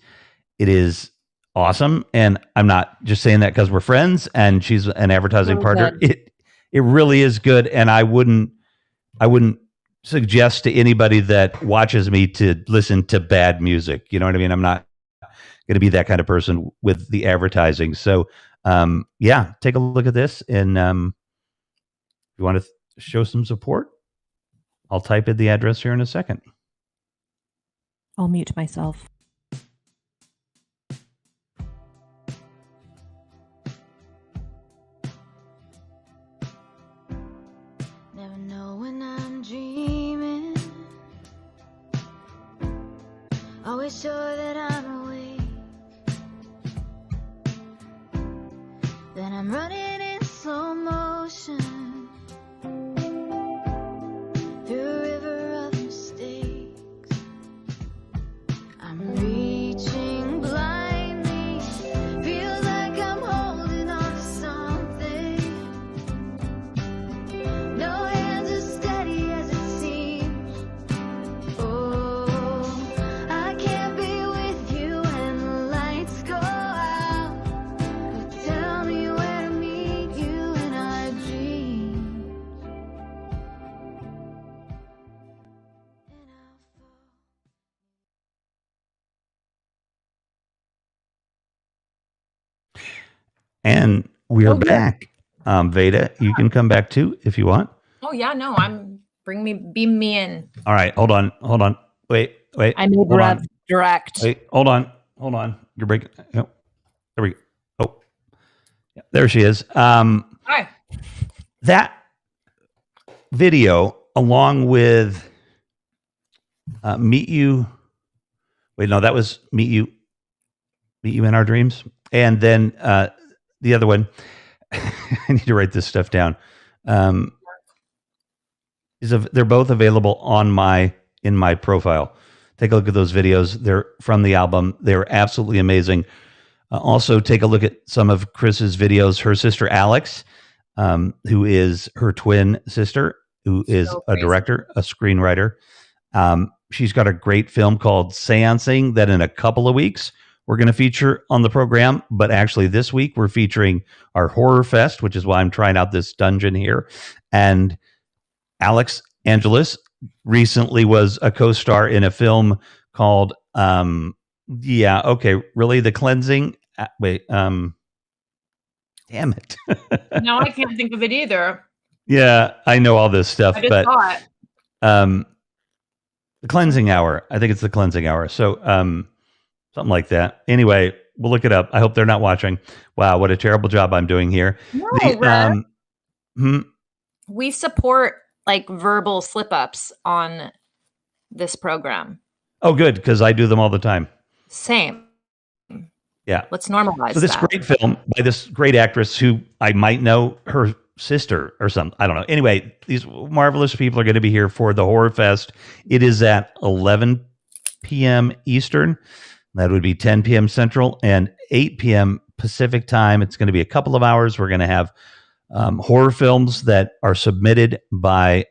It is awesome, and I'm not just saying that because we're friends and she's an advertising partner. It really is good, and I wouldn't suggest to anybody that watches me to listen to bad music. You know what I mean? I'm not going to be that kind of person with the advertising. So take a look at this, and if you want to show some support, I'll type in the address here in a second. I'll mute myself. Never know when I'm dreaming. Always sure that I'm awake. Then I'm running in slow motion through a river of mistakes. I'm reaching blindly, feels like I'm holding on to something. No hands as steady as it seems. Oh, I can't be with you when the lights go out. But tell me where to meet you in our dreams. And I'll fall. And we are Okay. back. Vada, you can come back too if you want. Oh yeah, no, beam me in. All right, hold on. Wait. I made hold Rev on. direct. Wait, hold on. You're breaking. Oh, there we go. Oh, yeah, there she is. Hi. That video, along with Meet You. Wait, no, that was Meet You in Our Dreams, and then the other one. I need to write this stuff down. They're both available in my profile. Take a look at those videos. They're from the album. They're absolutely amazing. Also, take a look at some of Chris's videos. Her sister Alex, who is her twin sister, who is a director, a screenwriter. She's got a great film called Seancing that in a couple of weeks we're going to feature on the program. But actually this week we're featuring our Horror Fest, which is why I'm trying out this dungeon here. And Alex Angeles recently was a co-star in a film called, really? The Cleansing. Damn it. No, I can't think of it either. Yeah, I know all this stuff, I just but saw it. The Cleansing Hour. I think it's The Cleansing Hour. So something like that. Anyway, we'll look it up. I hope they're not watching. Wow, what a terrible job I'm doing here. No, Rev. We support like verbal slip-ups on this program. Oh, good, because I do them all the time. Same. Yeah. Let's normalize So this that. great film by this great actress who I might know her sister or something. I don't know. Anyway, these marvelous people are going to be here for the Horror Fest. It is at 11 p.m. Eastern. That would be 10 p.m. Central and 8 p.m. Pacific time. It's going to be a couple of hours. We're going to have horror films that are submitted by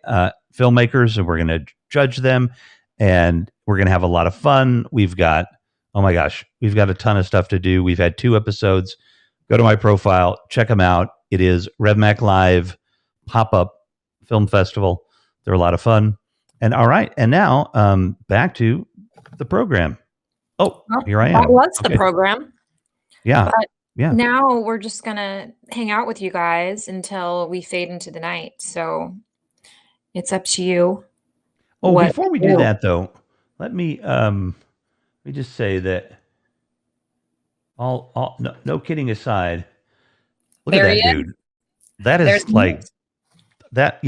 filmmakers, and we're going to judge them, and we're going to have a lot of fun. We've got, oh my gosh, we've got a ton of stuff to do. We've had 2 episodes. Go to my profile, check them out. It is RevMac Live Pop-Up Film Festival. They're a lot of fun. And all right, and now back to the program. Oh, here I am. That was Okay. the program. Yeah. But Yeah. now we're just going to hang out with you guys until we fade into the night. So it's up to you. Oh, what before we to do that though, let me just say that all no kidding aside, look There at he that is. dude. That is There's like Amit. that,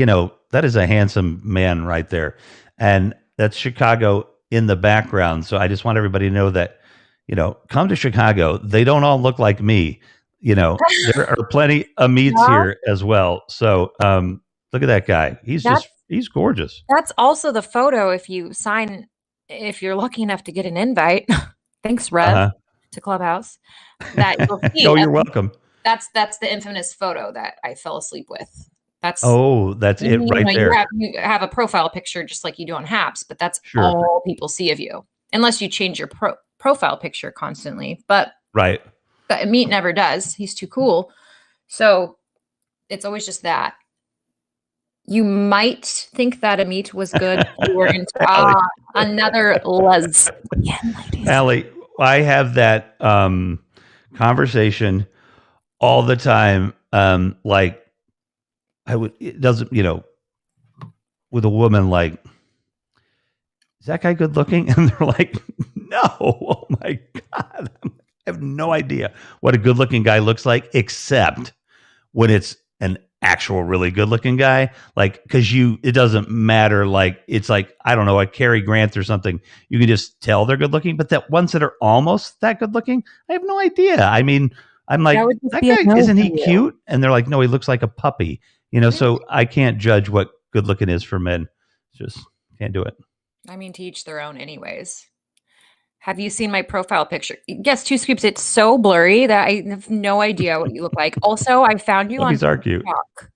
that is a handsome man right there. And that's Chicago in the background. So I just want everybody to know that, come to Chicago. They don't all look like me. There are plenty of meats Yeah. here as well. So look at that guy. He's gorgeous. That's also the photo if you're lucky enough to get an invite. Thanks, Rev, to Clubhouse. That you'll see. Oh, you're welcome. That's the infamous photo that I fell asleep with. That's that's it right there. You have a profile picture just like you do on Haps, but that's Sure. all people see of you, unless you change your profile picture constantly. But Right. Amit never does. He's too cool. So it's always just that. You might think that Amit was good. You were into another lesbian lady. Allie, I have that conversation all the time. It doesn't, with a woman, like, is that guy good looking? And they're like, no. Oh my God. I have no idea what a good looking guy looks like, except when it's an actual really good looking guy. Like, because it doesn't matter. Like, it's like, I don't know, a Cary Grant or something. You can just tell they're good looking, but that ones that are almost that good looking, I have no idea. I mean, I'm like, that guy, isn't he cute? And they're like, no, he looks like a puppy. So I can't judge what good looking is for men. Just can't do it. I mean, to each their own anyways. Have you seen my profile picture? Yes, 2 Scoops. It's so blurry that I have no idea what you look like. Also, I found you on Puppies are cute. TikTok.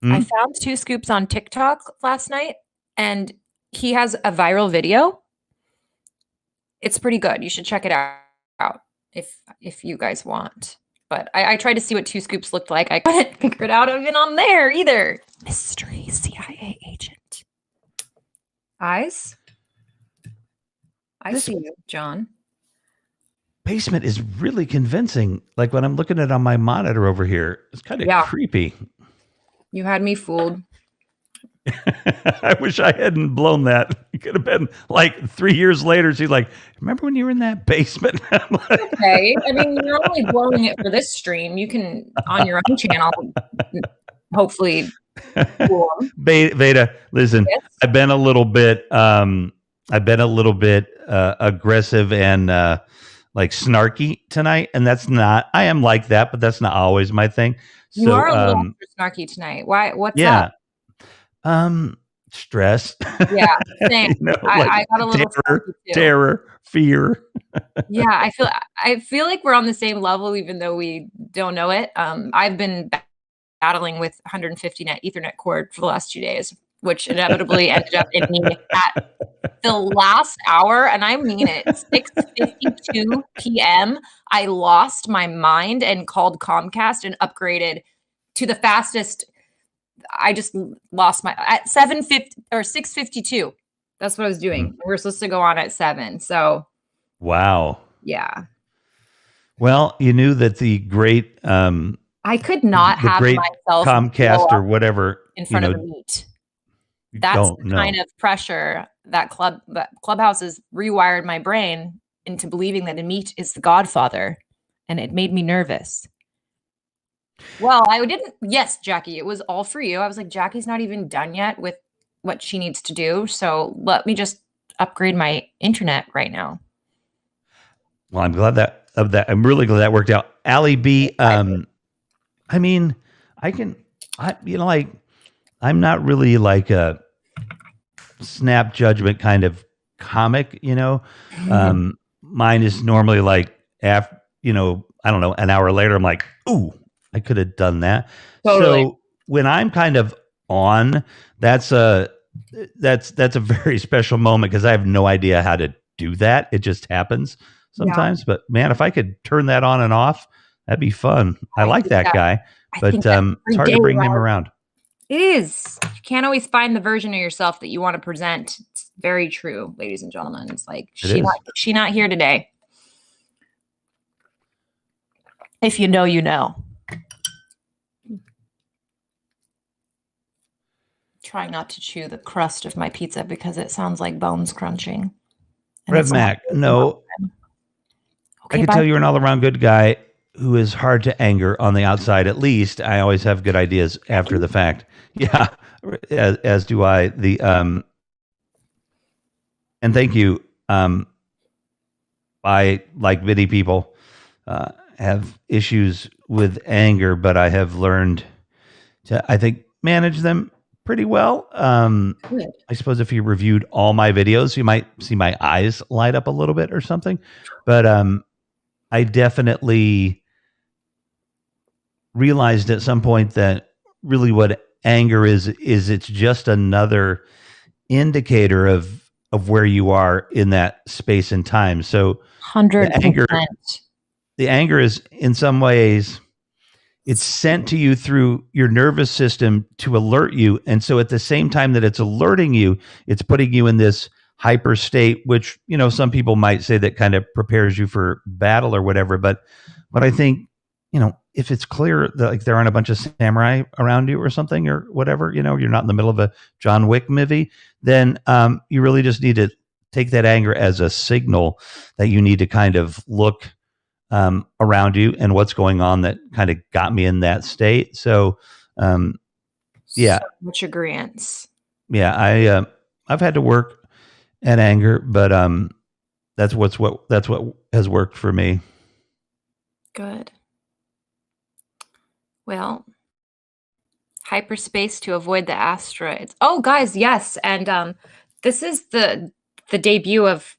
I found 2 Scoops on TikTok last night, and he has a viral video. It's pretty good. You should check it out if you guys want. But I tried to see what 2 Scoops looked like. I couldn't figure it out even on there either. Mystery CIA agent. Eyes? I see you, John. Basement is really convincing. Like when I'm looking at it on my monitor over here, it's kind of creepy. You had me fooled. I wish I hadn't blown that. It could have been like 3 years later. She's like, remember when you were in that basement? Okay. I mean, you're only blowing it for this stream. You can, on your own channel, hopefully. Cool. Vada, listen, Yes? I've been a little bit aggressive and like snarky tonight. And I am like that, but that's not always my thing. So, You are a little snarky tonight. Why? What's up? Stress. Yeah, same. I got a little terror, fear. Yeah, I feel like we're on the same level, even though we don't know it. I've been battling with 150 net Ethernet cord for the last 2 days, which inevitably ended up in me at the last hour, and I mean it, 6:52 p.m. I lost my mind and called Comcast and upgraded to the fastest. I just lost at 7:50 or 6:52. That's what I was doing. We were supposed to go on at 7. So, wow. Yeah. Well, you knew that the great I could not have myself Comcast or whatever in front of the meat. That's the kind of pressure that Clubhouse has rewired my brain into believing that Amit is the godfather, and it made me nervous. Well, I didn't. Yes, Jackie, it was all for you. I was like, Jackie's not even done yet with what she needs to do. So let me just upgrade my internet right now. Well, I'm glad that I'm really glad that worked out. Allie B, I mean, like I'm not really like a snap judgment kind of comic, Mine is normally like after, I don't know, an hour later, I'm like, ooh, I could have done that. Totally. So when I'm kind of on, that's a very special moment because I have no idea how to do that. It just happens sometimes. But man, if I could turn that on and off, that'd be fun. I like that guy, but think that's it's hard to bring him around. It is. You can't always find the version of yourself that you want to present. It's very true, ladies and gentlemen. It's like she not here today. If you know, you know. Try not to chew the crust of my pizza because it sounds like bones crunching. And Rev it's Mac, no. Okay, I can tell you're an all-around good guy who is hard to anger on the outside. At least I always have good ideas after the fact. Yeah, as do I. And thank you. I, like many people, have issues with anger, but I have learned to, I think, manage them pretty well. I suppose if you reviewed all my videos, you might see my eyes light up a little bit or something. But I definitely realized at some point that really what anger is it's just another indicator of where you are in that space and time. So 100%. The anger is in some ways it's sent to you through your nervous system to alert you. And so at the same time that it's alerting you, it's putting you in this hyper state, which, some people might say that kind of prepares you for battle or whatever. But I think, if it's clear that like there aren't a bunch of samurai around you or something or whatever, you're not in the middle of a John Wick movie, then you really just need to take that anger as a signal that you need to kind of look around you and what's going on that kind of got me in that state. So, yeah, so much agreeance. Yeah, I've had to work at anger, but that's what has worked for me. Good. Well, hyperspace to avoid the asteroids. Oh, guys, yes, and this is the debut of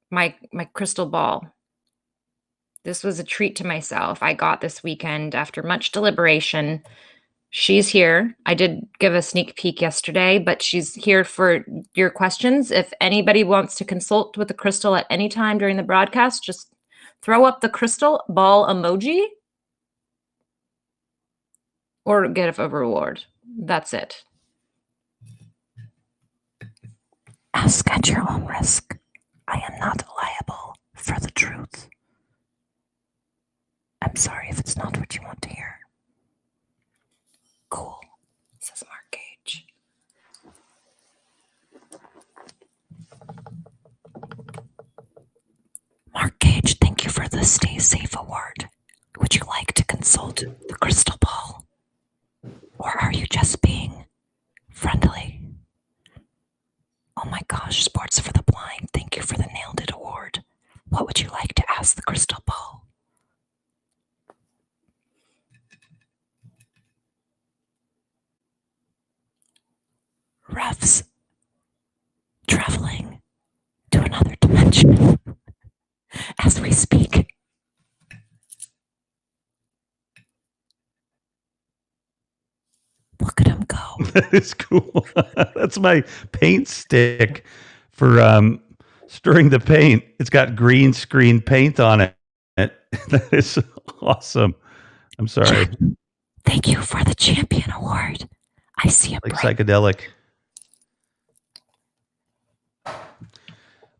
my crystal ball. This was a treat to myself. I got this weekend after much deliberation. She's here. I did give a sneak peek yesterday, but she's here for your questions. If anybody wants to consult with the crystal at any time during the broadcast, just throw up the crystal ball emoji or get a reward. That's it. Ask at your own risk. I am not liable for the truth. I'm sorry if it's not what you want to hear. Cool, says Mark Gage. Mark Gage, thank you for the Stay Safe Award. Would you like to consult the crystal ball? Or are you just being friendly? Oh my gosh, Sports for the Blind, thank you for the Nailed It Award. What would you like to ask the crystal ball? Rev's traveling to another dimension as we speak. Look at him go. That is cool. That's my paint stick for stirring the paint. It's got green screen paint on it. That is awesome. I'm sorry. Thank you for the Champion Award. I see a Like bright psychedelic.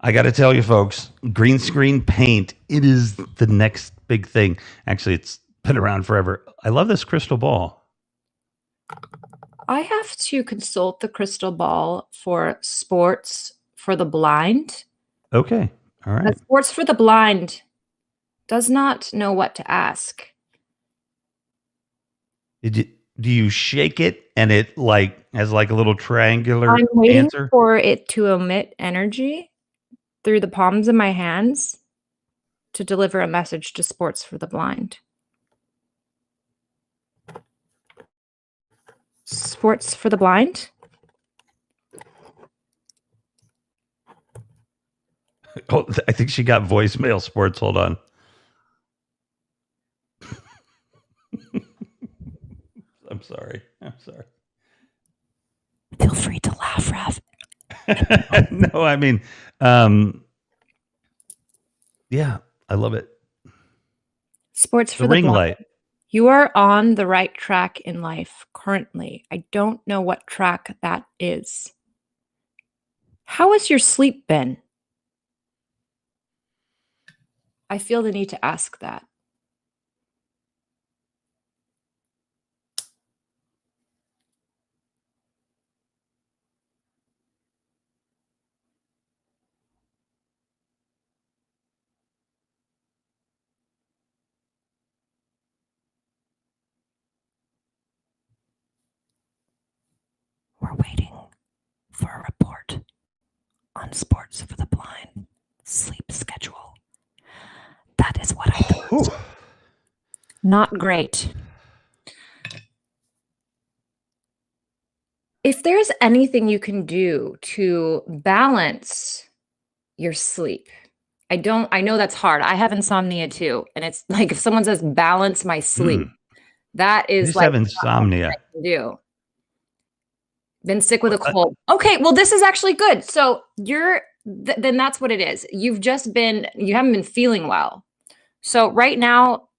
I got to tell you, folks, green screen paint, it is the next big thing. Actually, it's been around forever. I love this crystal ball. I have to consult the crystal ball for Sports for the Blind. Okay. All right. But Sports for the Blind does not know what to ask. Do you shake it and it like has like a little triangular I'm waiting answer? for it to emit energy through the palms of my hands to deliver a message to Sports for the Blind. Sports for the Blind? Oh, I think she got voicemail. Sports. Hold on. I'm sorry. Feel free to laugh, Rev. No, I mean, yeah, I love it. Sports The for the ring Blind. light. You are on the right track in life currently. I don't know what track that is. How has your sleep been? I feel the need to ask that. We're waiting for a report on Sports for the Blind sleep schedule. That is what I thought. Not great. If there's anything you can do to balance your sleep, I know that's hard. I have insomnia too. And it's like if someone says balance my sleep, that I is just like have insomnia. I can do. Been sick with a cold. Okay, well, this is actually good. So then that's what it is. You haven't been feeling well. So right now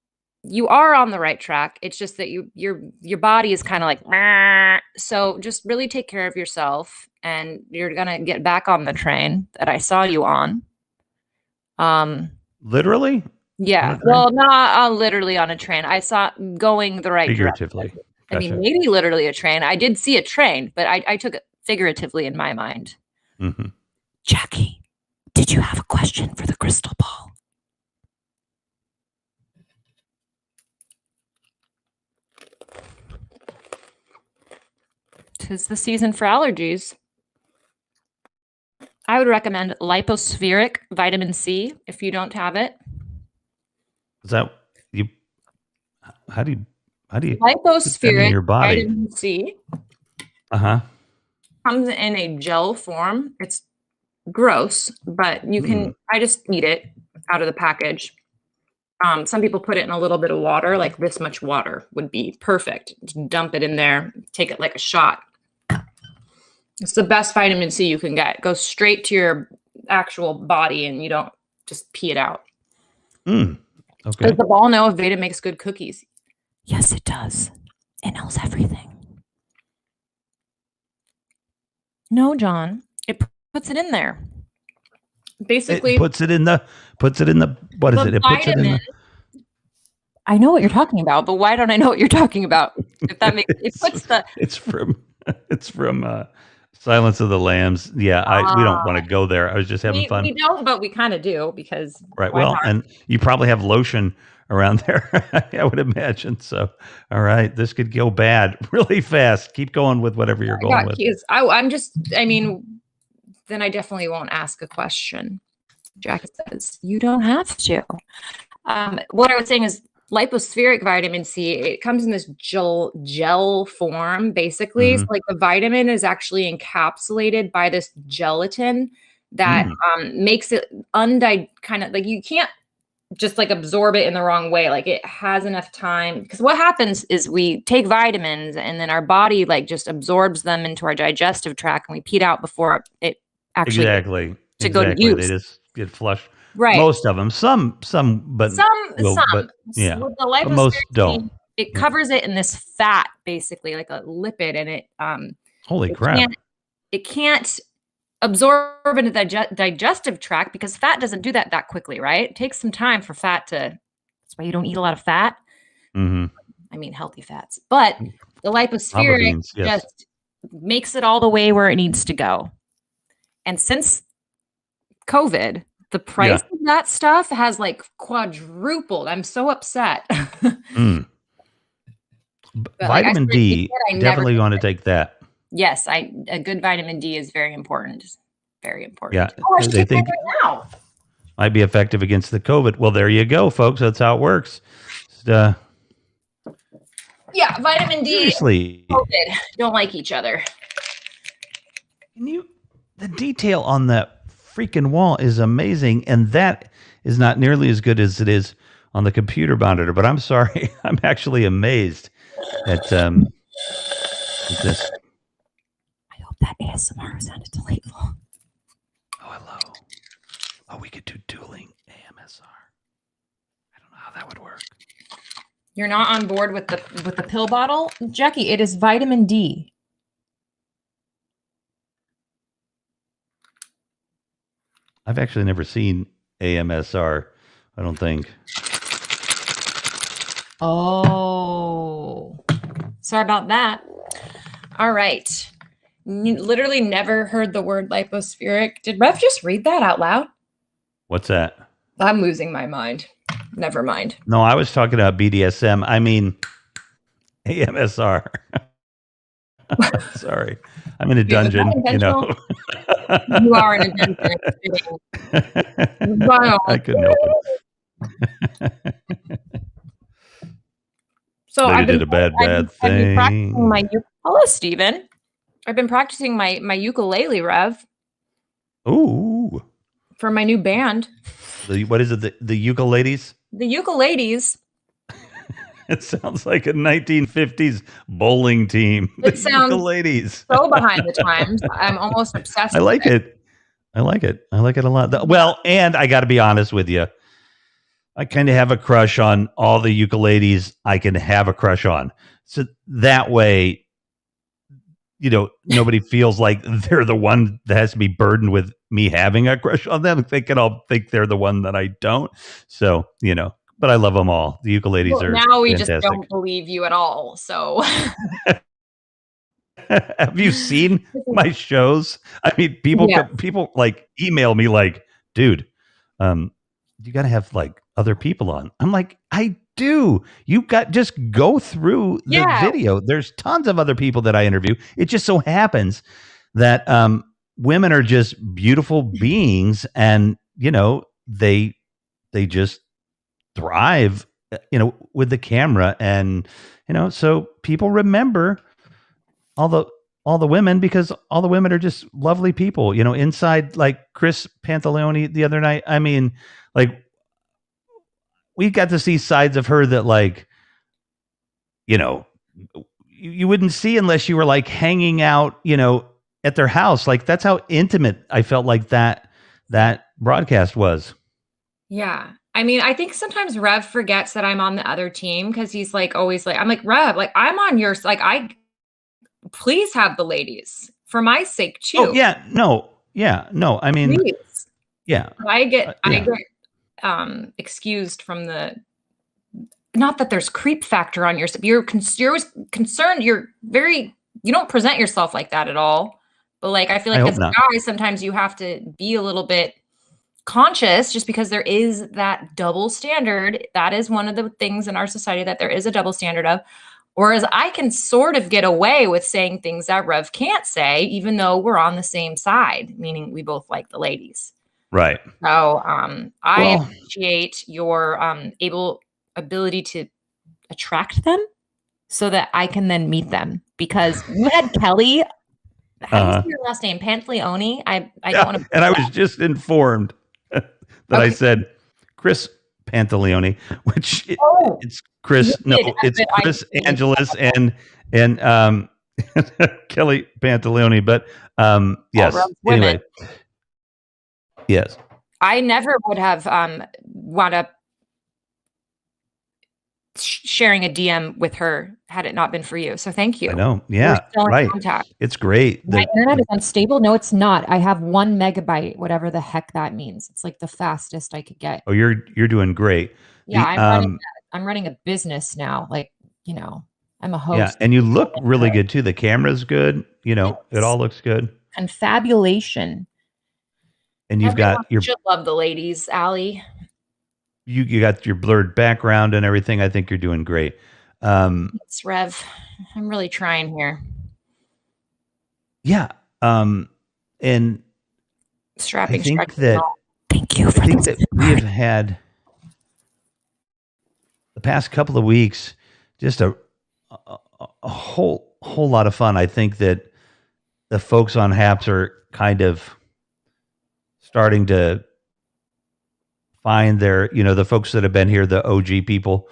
you are on the right track. It's just that your body is kind of like, "Meh." So just really take care of yourself and you're going to get back on the train that I saw you on. Literally? Yeah. Well, not literally on a train. I saw going the right Figuratively. direction. Gotcha. I mean, maybe literally a train. I did see a train, but I took it figuratively in my mind. Mm-hmm. Jackie, did you have a question for the crystal ball? Tis the season for allergies. I would recommend lipospheric vitamin C if you don't have it. Is that you? How do you put that in Lipospheric your body? vitamin C Uh-huh. comes in a gel form. It's gross, but you can, I just eat it out of the package. Some people put it in a little bit of water, like this much water would be perfect. Just dump it in there, take it like a shot. It's the best vitamin C you can get. It goes straight to your actual body and you don't just pee it out. Okay. Does the ball know if Vada makes good cookies? Yes, it does. It knows everything. No, John. It puts it in there. Basically, It puts it in the what is it? It puts it in the I know what you're talking about, but why don't I know what you're talking about? If that makes it's from Silence of the Lambs. Yeah, we don't want to go there. I was just having fun. We don't, but we kind of do because Right. Well, not? And you probably have lotion around there, I would imagine. So, all right, this could go bad really fast. Keep going with whatever you're going with. Then I definitely won't ask a question. Jackie says, you don't have to. What I was saying is lipospheric vitamin C, it comes in this gel form, basically. Mm-hmm. So like the vitamin is actually encapsulated by this gelatin that makes it kind of like you can't just like absorb it in the wrong way. Like it has enough time, because what happens is we take vitamins and then our body like just absorbs them into our digestive tract and we pee it out before it actually go to use. They just get flushed. Right. Most of them, some, but some. But, yeah, with the but most lipospheric don't. It covers it in this fat, basically like a lipid, and it holy crap! It can't absorb into the digestive tract because fat doesn't do that quickly, right? It takes some time for fat to. That's why you don't eat a lot of fat. Mm-hmm. I mean, healthy fats, but the lipospheric just makes it all the way where it needs to go. And since COVID, the price of that stuff has like quadrupled. I'm so upset. But like I Vitamin started taking D, it, I never definitely took want to it. take that. Yes, a good vitamin D is very important. Very important. Yeah, Oh, I should they take mine think right now. might be effective against the COVID. Well, there you go, folks. That's how it works. Just, Yeah, vitamin D and seriously, COVID don't like each other. the detail on that freaking wall is amazing, and that is not nearly as good as it is on the computer monitor. But I'm sorry, I'm actually amazed at this. I hope that ASMR sounded delightful. Oh, hello. Oh, we could do dueling AMSR. I don't know how that would work. You're not on board with the pill bottle, Jackie. It is vitamin D. I've actually never seen AMSR, I don't think. Oh, sorry about that. All right. Literally never heard the word lipospheric. Did Rev just read that out loud? What's that? I'm losing my mind. Never mind. No, I was talking about BDSM. I mean, AMSR. Sorry. I'm in a dungeon, you know. You are in a dungeon. I couldn't help it. So Lady did a bad I've been practicing thing. my hello, Steven. I've been practicing my ukulele, Rev, Ooh. for my new band. What is it? The ukuleles? The ukuleles. It sounds like a 1950s bowling team. It sounds ukuleles. so behind the times. I'm almost obsessed I with like it. I like it. I like it a lot. Well, and I got to be honest with you. I kind of have a crush on all the ukuleles I can have a crush on. So that way, you know, nobody feels like they're the one that has to be burdened with me having a crush on them. They can all think they're the one that I don't. So, you know, but I love them all. The ukuleles are now we fantastic. just don't believe you at all. So have you seen my shows? I mean, people like email me like, dude, you got to have like other people on. I'm like, I do. You got just go through the video. There's tons of other people that I interview. It just so happens that women are just beautiful beings, and you know they just thrive, you know, with the camera, and you know, so people remember all the women because all the women are just lovely people, you know, inside. Like Chris Pantaleone the other night. I mean, like we got to see sides of her that, like, you know, you wouldn't see unless you were like hanging out, you know, at their house. Like that's how intimate I felt like that broadcast was. yeah. I mean, I think sometimes Rev forgets that I'm on the other team because he's like always like, I'm like, Rev, like I'm on your, like, please have the ladies for my sake too. Oh yeah, no, I mean, please. Yeah, I get excused from the, not that there's creep factor on your, you're always concerned, you don't present yourself like that at all. But like, I feel like as a guy, sometimes you have to be a little bit conscious just because there is that double standard. That is one of the things in our society that there is a double standard of. Whereas I can sort of get away with saying things that Rev can't say, even though we're on the same side, meaning we both like the ladies. Right. So I appreciate your ability to attract them so that I can then meet them. Because you had Kelly, how do you say your last name? Pantaleone? I don't want to. And I was just informed that I said Chris Pantaleone, which it's Chris. No, it's Chris Angeles and Kelly Pantaleone. But yes. Anyway, yes. I never would have wound up sharing a DM with her had it not been for you. So thank you. I know. Yeah. Right. It's great. My internet is unstable. No, it's not. I have 1 megabyte, whatever the heck that means. It's like the fastest I could get. Oh, you're doing great. Yeah, I'm running a business now. Like, you know, I'm a host. Yeah, and you look really good too. The camera's good. You know, it all looks good. Confabulation. And you've got your. Should love the ladies, Allie. You got your blurred background and everything. I think you're doing great. It's Rev. I'm really trying here. Yeah. And Strapping. I think strapping that all. Thank you for I think this. that we have had the past couple of weeks just a whole lot of fun. I think that the folks on Haps are kind of starting to find their, the folks that have been here, the OG people,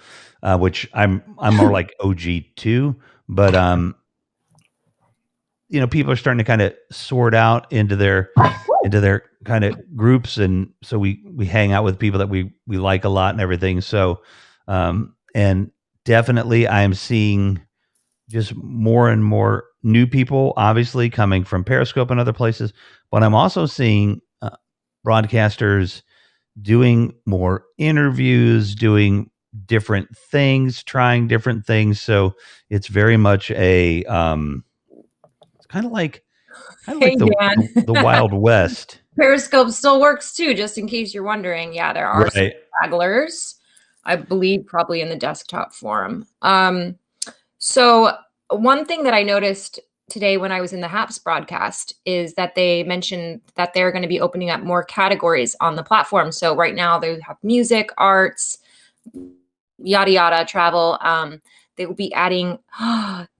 which I'm more like OG too, but people are starting to kind of sort out into their kind of groups, and so we hang out with people that we like a lot and everything. So and definitely I am seeing just more and more new people, obviously coming from Periscope and other places, but I'm also seeing broadcasters doing more interviews, doing different things, trying different things. So it's very much a it's kind of like Hey, Dan. the Wild West. Periscope still works too, just in case you're wondering. Yeah, there are some Right. stragglers, I believe, probably in the desktop forum. So one thing that I noticed today when I was in the HAPS broadcast is that they mentioned that they're going to be opening up more categories on the platform. So right now they have music, arts, yada yada, travel. They will be adding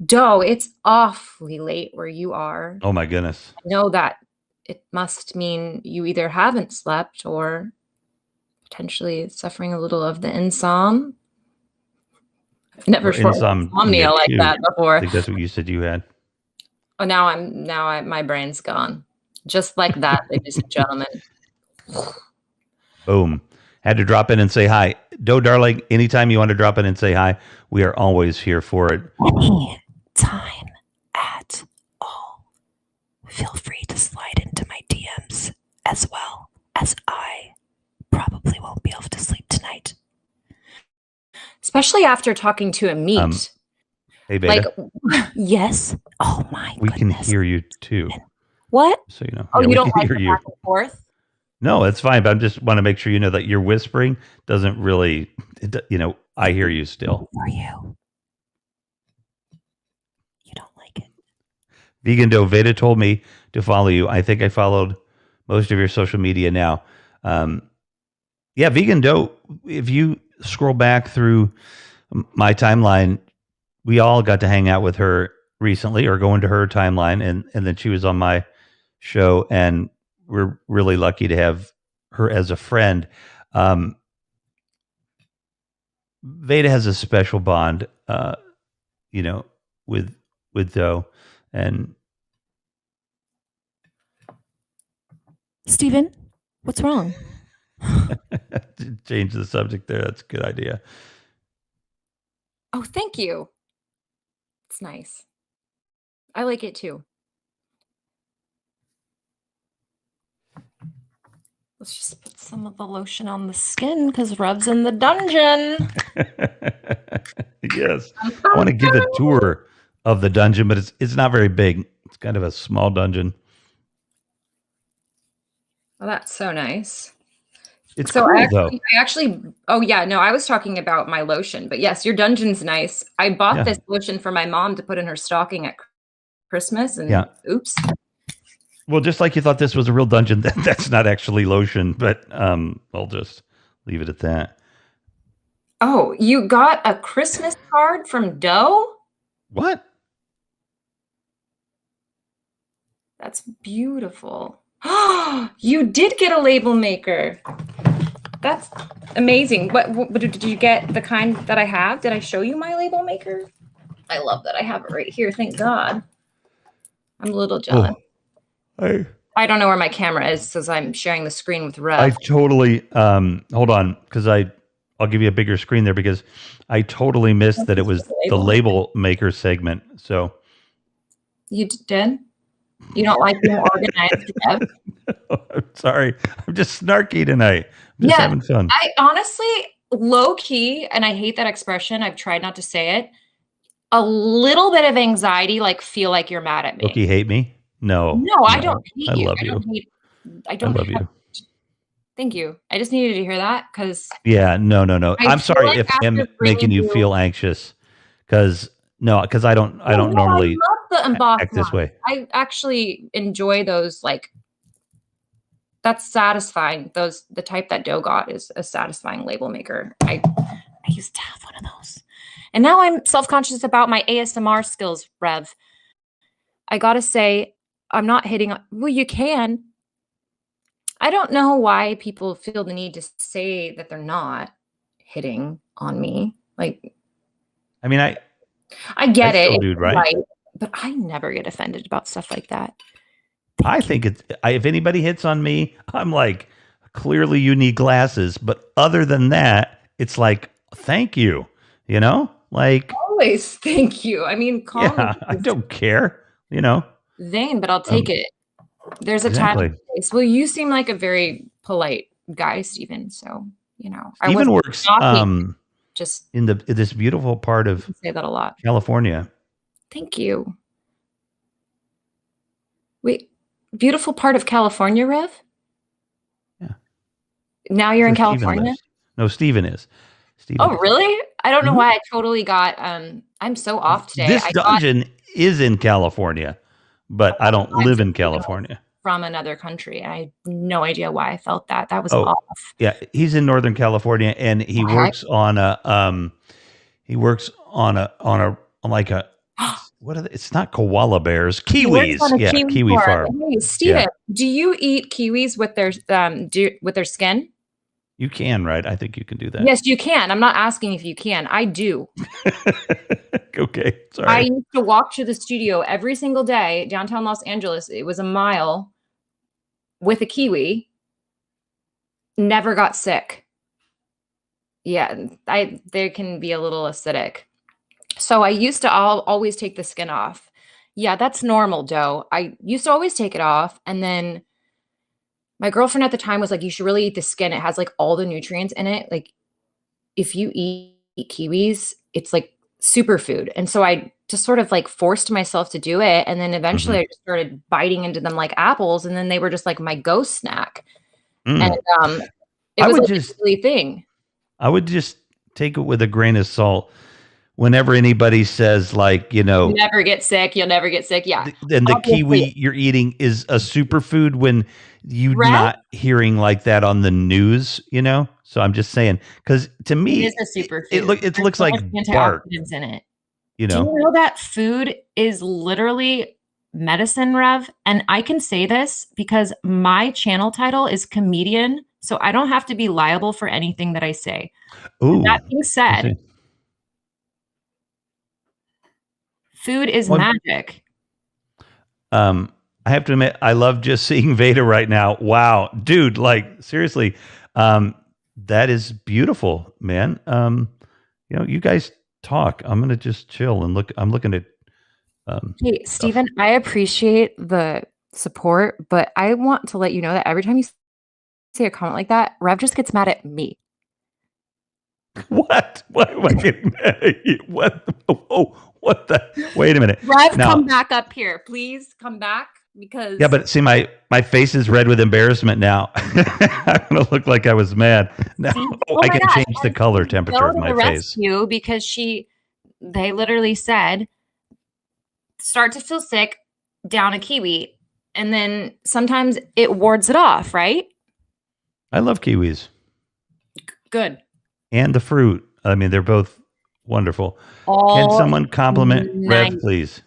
Doe. It's awfully late where you are. Oh my goodness. I know that it must mean you either haven't slept or potentially suffering a little of the insom. I've never felt insomnia like that before. I think that's what you said you had. Oh, my brain's gone. Just like that, ladies and gentlemen. Boom. Had to drop in and say hi. Doe, darling, anytime you want to drop in and say hi, we are always here for it. Any time at all. Feel free to slide into my DMs as well, as I probably won't be able to sleep tonight. Especially after talking to Amit. Hey, Vada. Like, yes. Oh my we goodness. can hear you too. What? So you know. Oh, yeah, you don't like hear the you. back and forth? No, it's fine. But I just want to make sure you know that your whispering doesn't really, I hear you still. For you. You don't like it. Vegan Doe, Vada told me to follow you. I think I followed most of your social media now. Yeah, Vegan Doe, if you scroll back through my timeline, we all got to hang out with her recently or go into her timeline. And then she was on my show, and we're really lucky to have her as a friend. Vada has a special bond, with Doe. And Steven, what's wrong? change the subject there. That's a good idea. Oh, thank you. It's nice. I like it too. Let's just put some of the lotion on the skin because Rev's in the dungeon. Yes. I want to give a tour of the dungeon, but it's not very big. It's kind of a small dungeon. Well, that's so nice. It's So cool, I though. oh yeah, no, I was talking about my lotion, but yes, your dungeon's nice. I bought Yeah. this lotion for my mom to put in her stocking at Christmas, and Yeah. oops. Well, just like you thought this was a real dungeon, that's not actually lotion, but I'll just leave it at that. Oh, you got a Christmas card from Doe? What? That's beautiful. You did get a label maker. That's amazing. What did you get? The kind that I have? Did I show you my label maker? I love that I have it right here. Thank God. I'm a little jealous. Oh, I don't know where my camera is because I'm sharing the screen with Rev. I totally hold on, because I'll give you a bigger screen there, because I totally missed that it was the label maker segment. So You did? You don't like being organized, Rev? I'm sorry. I'm just snarky tonight. I'm just having fun. I honestly, low key, and I hate that expression. I've tried not to say it. A little bit of anxiety, like feel like you're mad at me. Loki hate me? No. No, I don't hate I you. love I don't you. hate. I don't love you. Thank you. I just needed to hear that because Yeah, no. I I'm feel sorry like if after I'm bringing making you you- feel anxious, because I don't Oh, no, normally I love the embossed act this ones. way. I actually enjoy those. Like, that's satisfying. The type that Doe got is a satisfying label maker. I used to have one of those, and now I'm self-conscious about my ASMR skills, Rev. I gotta say, I'm not hitting on. Well, you can. I don't know why people feel the need to say that they're not hitting on me. Like, I mean, I I get it. still It's do, right? right, but I never get offended about stuff like that. I think if anybody hits on me, I'm like, clearly you need glasses. But other than that, it's like, thank you. You know, like, Always thank you. I mean, yeah, calm I is don't care. You know, vain, but I'll take it. There's a time exactly. and place. Well, you seem like a very polite guy, Stephen. So, I Stephen wasn't works knocking, just in this beautiful part of say that a lot. California. Thank you. Wait, beautiful part of California, Rev? Yeah. Now you're in Where Stephen California? lives. No, Stephen is. Stephen Oh, is. really? I don't know Mhm. why I totally got I'm so off today. This I got dungeon is in California, but I don't live in vibes California. from another country. I had no idea why I felt that. That was Oh, off. yeah, he's in Northern California, and he Okay. works on a like a what are they? It's not koala bears, He works kiwis. on a Yeah, kiwi farm. Hey, Steven, do you eat kiwis with their with their skin? You can, right? I think you can do that. Yes, you can. I'm not asking if you can. I do. Okay, I sorry. used to walk to the studio every single day downtown Los Angeles. It was a mile with a kiwi. Never got sick. Yeah, they can be a little acidic. So I used to always take the skin off. Yeah, that's normal, Doe. I used to always take it off, and then my girlfriend at the time was like, "You should really eat the skin. It has like all the nutrients in it. Like, if you eat kiwis, it's like superfood." And so I just sort of like forced myself to do it, and then eventually I just started biting into them like apples, and then they were just like my ghost snack. Mm. And it I was would a just- daily thing. I would just take it with a grain of salt. Whenever anybody says, like, You never get sick. You'll never get sick. Yeah. then the Obviously. kiwi you're eating is a superfood, when you're Right? not hearing like that on the news, So I'm just saying, because to me, It is a superfood. it There's looks so like much bark, antioxidants in it. you Do know. you know that food is literally medicine, Rev? And I can say this because my channel title is comedian, so I don't have to be liable for anything that I say. Ooh, That being said, food is Well, magic. I have to admit, I love just seeing Vada right now. Wow, dude, like seriously, that is beautiful, man. You guys talk. I'm gonna just chill and look. I'm looking at. Hey, Stephen, I appreciate the support, but I want to let you know that every time you say a comment like that, Rev just gets mad at me. What? Why am I getting mad at you? What? Oh, what the? Wait a minute. Rev, Now- come back up here. Please come back, because Yeah, but see, my face is red with embarrassment now. I'm gonna look like I was mad. Now Oh I my can gosh, change the and color Go temperature of to my the face. rescue because they literally said, start to feel sick, down a kiwi, and then sometimes it wards it off, right? I love kiwis Good. and the fruit. I mean, they're both wonderful. All Can someone compliment Rev, nice. please?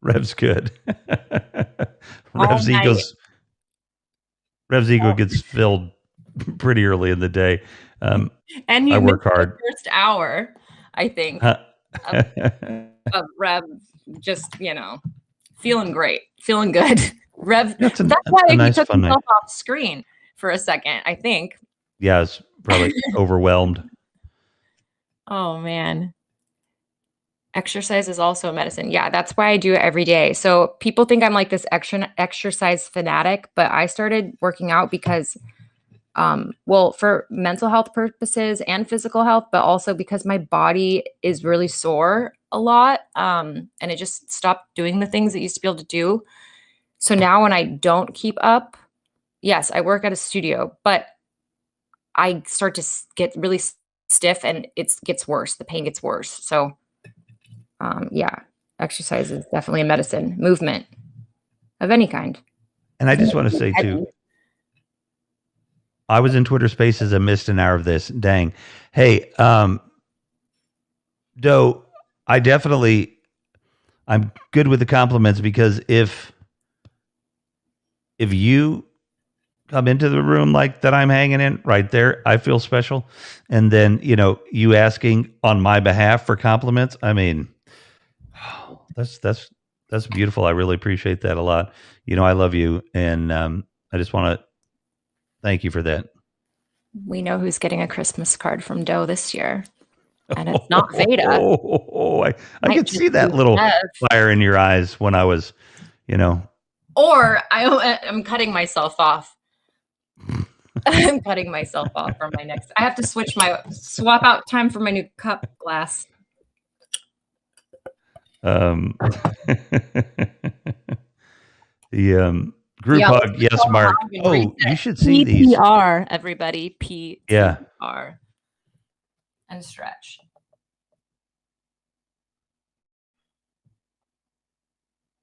Rev's good. Rev's night. Rev's ego gets filled pretty early in the day. And I you work missed hard. the first hour, I think, of Rev just, feeling great, feeling good. Rev, That's that's why a he nice took fun night. himself off screen for a second, I think. Yeah, it's probably overwhelmed. Oh, man. Exercise is also medicine. Yeah, that's why I do it every day. So people think I'm like this exercise fanatic, but I started working out because, for mental health purposes and physical health, but also because my body is really sore a lot. And it just stopped doing the things it used to be able to do. So now when I don't keep up, yes, I work at a studio, but I start to get really stiff and it gets worse. The pain gets worse. So yeah, exercise is definitely a medicine. Movement of any kind. And I just want to say too, I was in Twitter Spaces and missed an hour of this. Dang. Hey, Doe, I'm good with the compliments, because if you come into the room like that I'm hanging in right there, I feel special. And then, you asking on my behalf for compliments. I mean, that's beautiful. I really appreciate that a lot. I love you. And I just want to thank you for that. We know who's getting a Christmas card from Doe this year. And it's not Vada. I could see that little fire in your eyes when I was, Or I'm cutting myself off. I'm cutting myself off for my next. I have to swap out time for my new cup glass. The group hug. Yes, Mark. Oh, you should see these. PPR, everybody. PPR. Yeah. And stretch.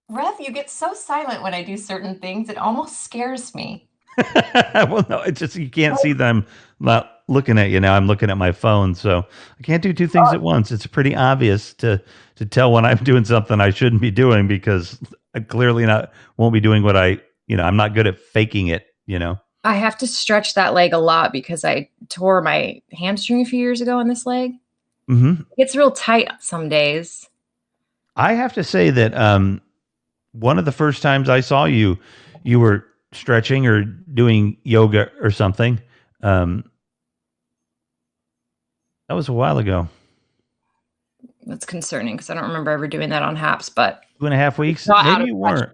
Rev, you get so silent when I do certain things. It almost scares me. Well, no, it's just you can't see them. I'm not looking at you now. I'm looking at my phone, so I can't do two things at once. It's pretty obvious to tell when I'm doing something I shouldn't be doing, because I clearly won't be doing what I'm not good at faking it. I have to stretch that leg a lot because I tore my hamstring a few years ago on this leg. Mm-hmm. It's real tight some days. I have to say that one of the first times I saw you were stretching or doing yoga or something. That was a while ago. That's concerning because I don't remember ever doing that on HAPS, but 2.5 weeks. Maybe you weren't.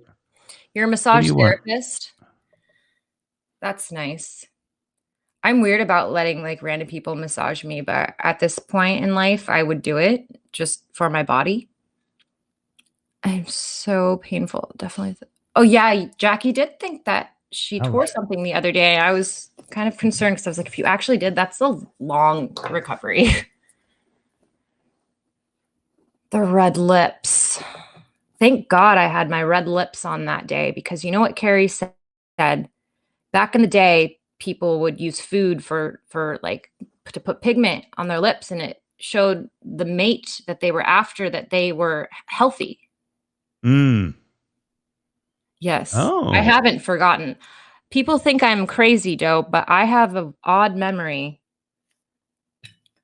You're a massage therapist. That's nice. I'm weird about letting like random people massage me, but at this point in life, I would do it just for my body. I'm so painful. Definitely. Oh yeah, Jackie did think that she tore something the other day. I was kind of concerned because I was like, if you actually did, that's a long recovery. The red lips. Thank God I had my red lips on that day, because you know what Carrie said? Back in the day, people would use food for like to put pigment on their lips, and it showed the mate that they were after that they were healthy. Yes. Oh. I haven't forgotten. People think I'm crazy, Doe, but I have an odd memory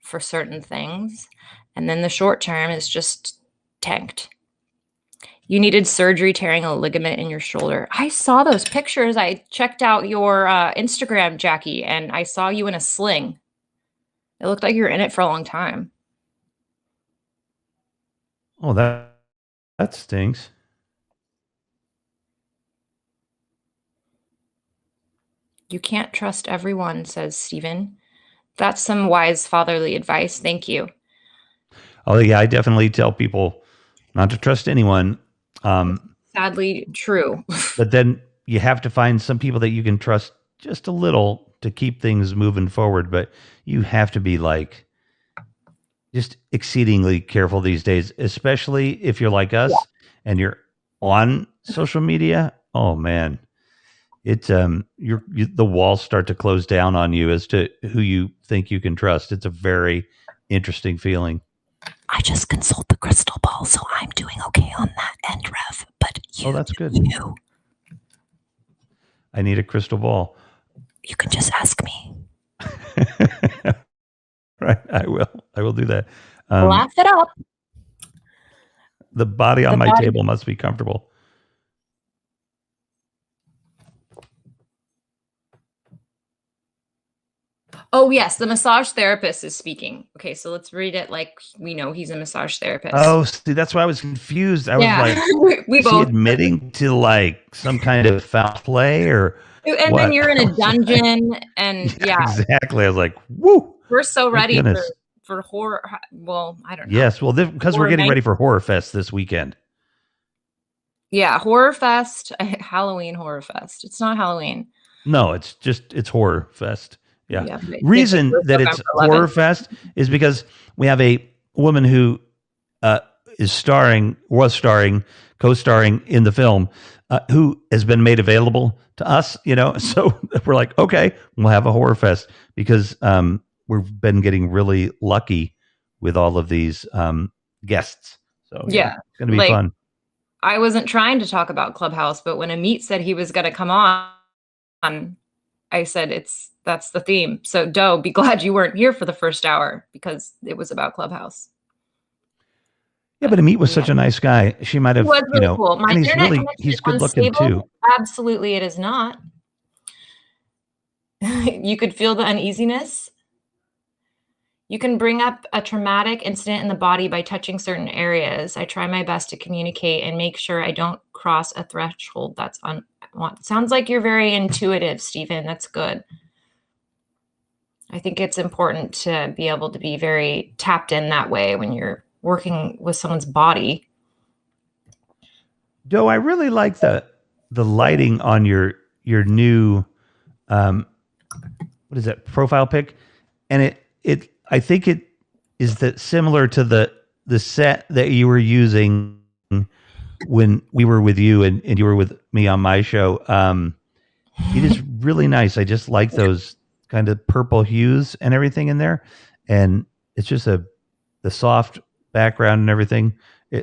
for certain things. And then the short term is just tanked. You needed surgery tearing a ligament in your shoulder. I saw those pictures. I checked out your Instagram, Jackie, and I saw you in a sling. It looked like you were in it for a long time. Oh, that stinks. You can't trust everyone, says Stephen. That's some wise fatherly advice. Thank you. Oh, yeah, I definitely tell people not to trust anyone. Sadly true. But then you have to find some people that you can trust just a little to keep things moving forward. But you have to be like just exceedingly careful these days, especially if you're like us and you're on social media. Oh man, it's the walls start to close down on you as to who you think you can trust. It's a very interesting feeling. I just consult the crystal ball, so I'm doing okay on that end, Rev. But you, that's good. You, I need a crystal ball. You can just ask me. Right, I will do that. Laugh it up. The body on my table must be comfortable. Oh, yes. The massage therapist is speaking. Okay, so let's read it like we know he's a massage therapist. Oh, see, that's why I was confused. I was like, we is he admitting to like some kind of foul play or and what? Then you're in a dungeon and yeah. Exactly. I was like, woo. We're so ready for horror. Well, I don't know. Yes, well, because we're getting ready for Horror Fest this weekend. Yeah, Horror Fest, Halloween Horror Fest. It's not Halloween. No, it's Horror Fest. Yeah. Yeah, but Reason it's that it's November 11th. Horror Fest is because we have a woman who was starring, co-starring in the film, who has been made available to us, So we're like, okay, we'll have a Horror Fest because we've been getting really lucky with all of these guests. So Yeah, it's going to be like- fun. I wasn't trying to talk about Clubhouse, but when Amit said he was going to come on, I said that's the theme. So Doe, be glad you weren't here for the first hour because it was about Clubhouse. Yeah, but Amit was such a nice guy. She might It have, was really cool. My and he's internet really, connection he's is good looking unstable. too. Absolutely, it is not. You could feel the uneasiness. You can bring up a traumatic incident in the body by touching certain areas. I try my best to communicate and make sure I don't cross a threshold that's unwanted. Sounds like you're very intuitive, Stephen. That's good. I think it's important to be able to be very tapped in that way when you're working with someone's body. Doe, I really like the lighting on your new what is that profile pic, and it I think it is that similar to the set that you were using when we were with you and you were with me on my show. It is really nice. I just like those kind of purple hues and everything in there, and it's just the soft background and everything.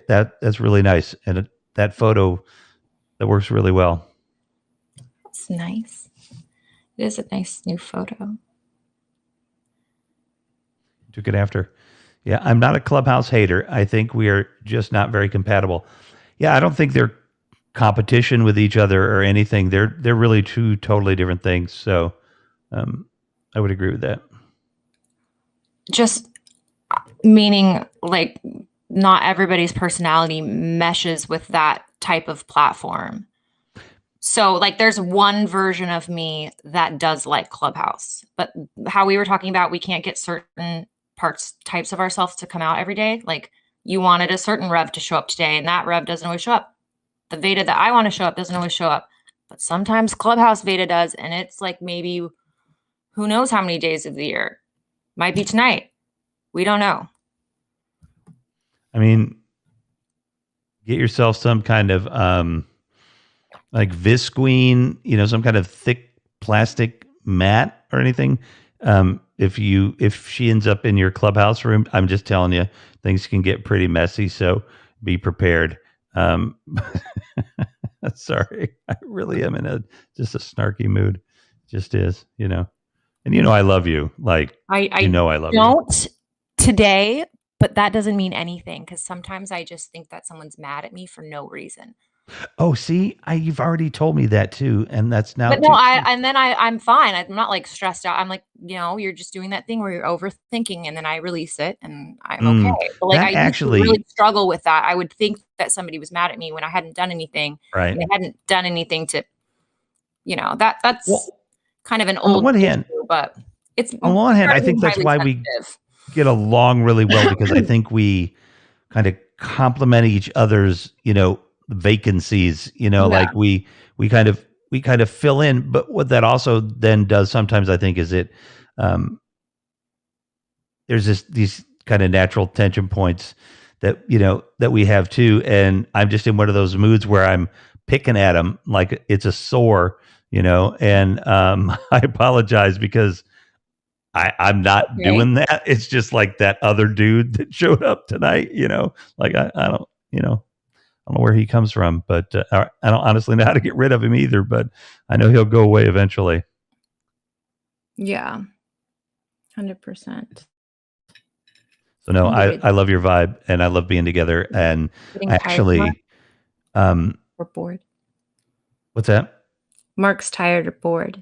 That's really nice, and that photo that works really well. It's nice. It is a nice new photo. Took it after. Yeah, I'm not a Clubhouse hater. I think we are just not very compatible. Yeah, I don't think they're competition with each other or anything. They're really two totally different things. So I would agree with that. Just meaning like not everybody's personality meshes with that type of platform. So like there's one version of me that does like Clubhouse, but how we were talking about, we can't get certain types of ourselves to come out every day. Like you wanted a certain rev to show up today and that rev doesn't always show up. The Vada that I want to show up doesn't always show up, but sometimes Clubhouse Vada does. And it's like, maybe who knows how many days of the year. Might be tonight. We don't know. I mean, get yourself some kind of like visqueen, some kind of thick plastic mat or anything. If she ends up in your Clubhouse room, I'm just telling you, things can get pretty messy. So be prepared. Sorry, I really am in just a snarky mood. Just is, and I love you. Like I love you. Don't today, but that doesn't mean anything because sometimes I just think that someone's mad at me for no reason. Oh, see, you've already told me that too, and that's now. But no, I'm fine. I'm not like stressed out. I'm like, you're just doing that thing where you're overthinking, and then I release it, and I'm okay. But like, I actually really struggle with that. I would think that somebody was mad at me when I hadn't done anything, right? And they hadn't done anything to, that's kind of an old. On the one hand, but it's on one hand, I think that's why we get along really well because I think we kind of complement each other's, vacancies, like we kind of fill in. But what that also then does sometimes, I think, is there's these kind of natural tension points that that we have too, and I'm just in one of those moods where I'm picking at them like it's a sore, and I apologize because I'm not doing that. It's just like that other dude that showed up tonight, like I don't, I don't know where he comes from, but I don't honestly know how to get rid of him either, but I know he'll go away eventually. Yeah. 100%. So no, I love your vibe and I love being together. And actually, we're bored. What's that? Mark's tired or bored.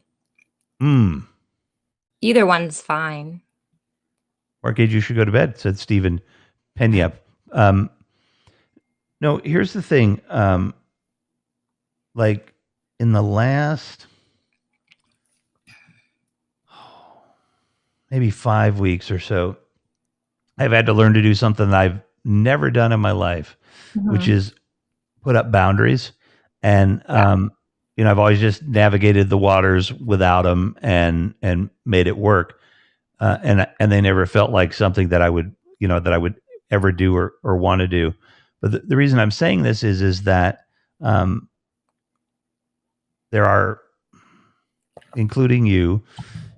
Either one's fine. Mark, you should go to bed, said Stephen Pena. No, here's the thing. Like in the last maybe 5 weeks or so, I've had to learn to do something that I've never done in my life, which is put up boundaries. And I've always just navigated the waters without them and made it work. And they never felt like something that I would, that I would ever do or want to do. But the reason I'm saying this is that there are, including you,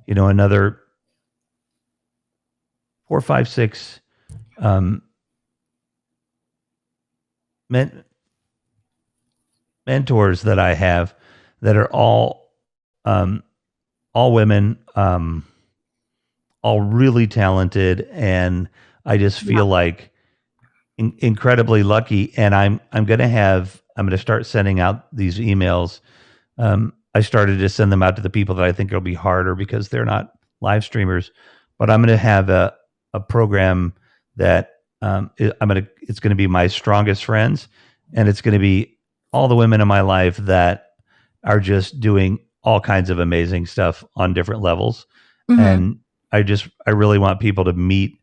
another 4, 5, 6 mentors that I have that are all women, all really talented, and I just feel like incredibly lucky. And I'm going to start sending out these emails. I started to send them out to the people that I think will be harder because they're not live streamers, but I'm going to have a program that it's going to be my strongest friends, and it's going to be all the women in my life that are just doing all kinds of amazing stuff on different levels. Mhm. And I really want people to meet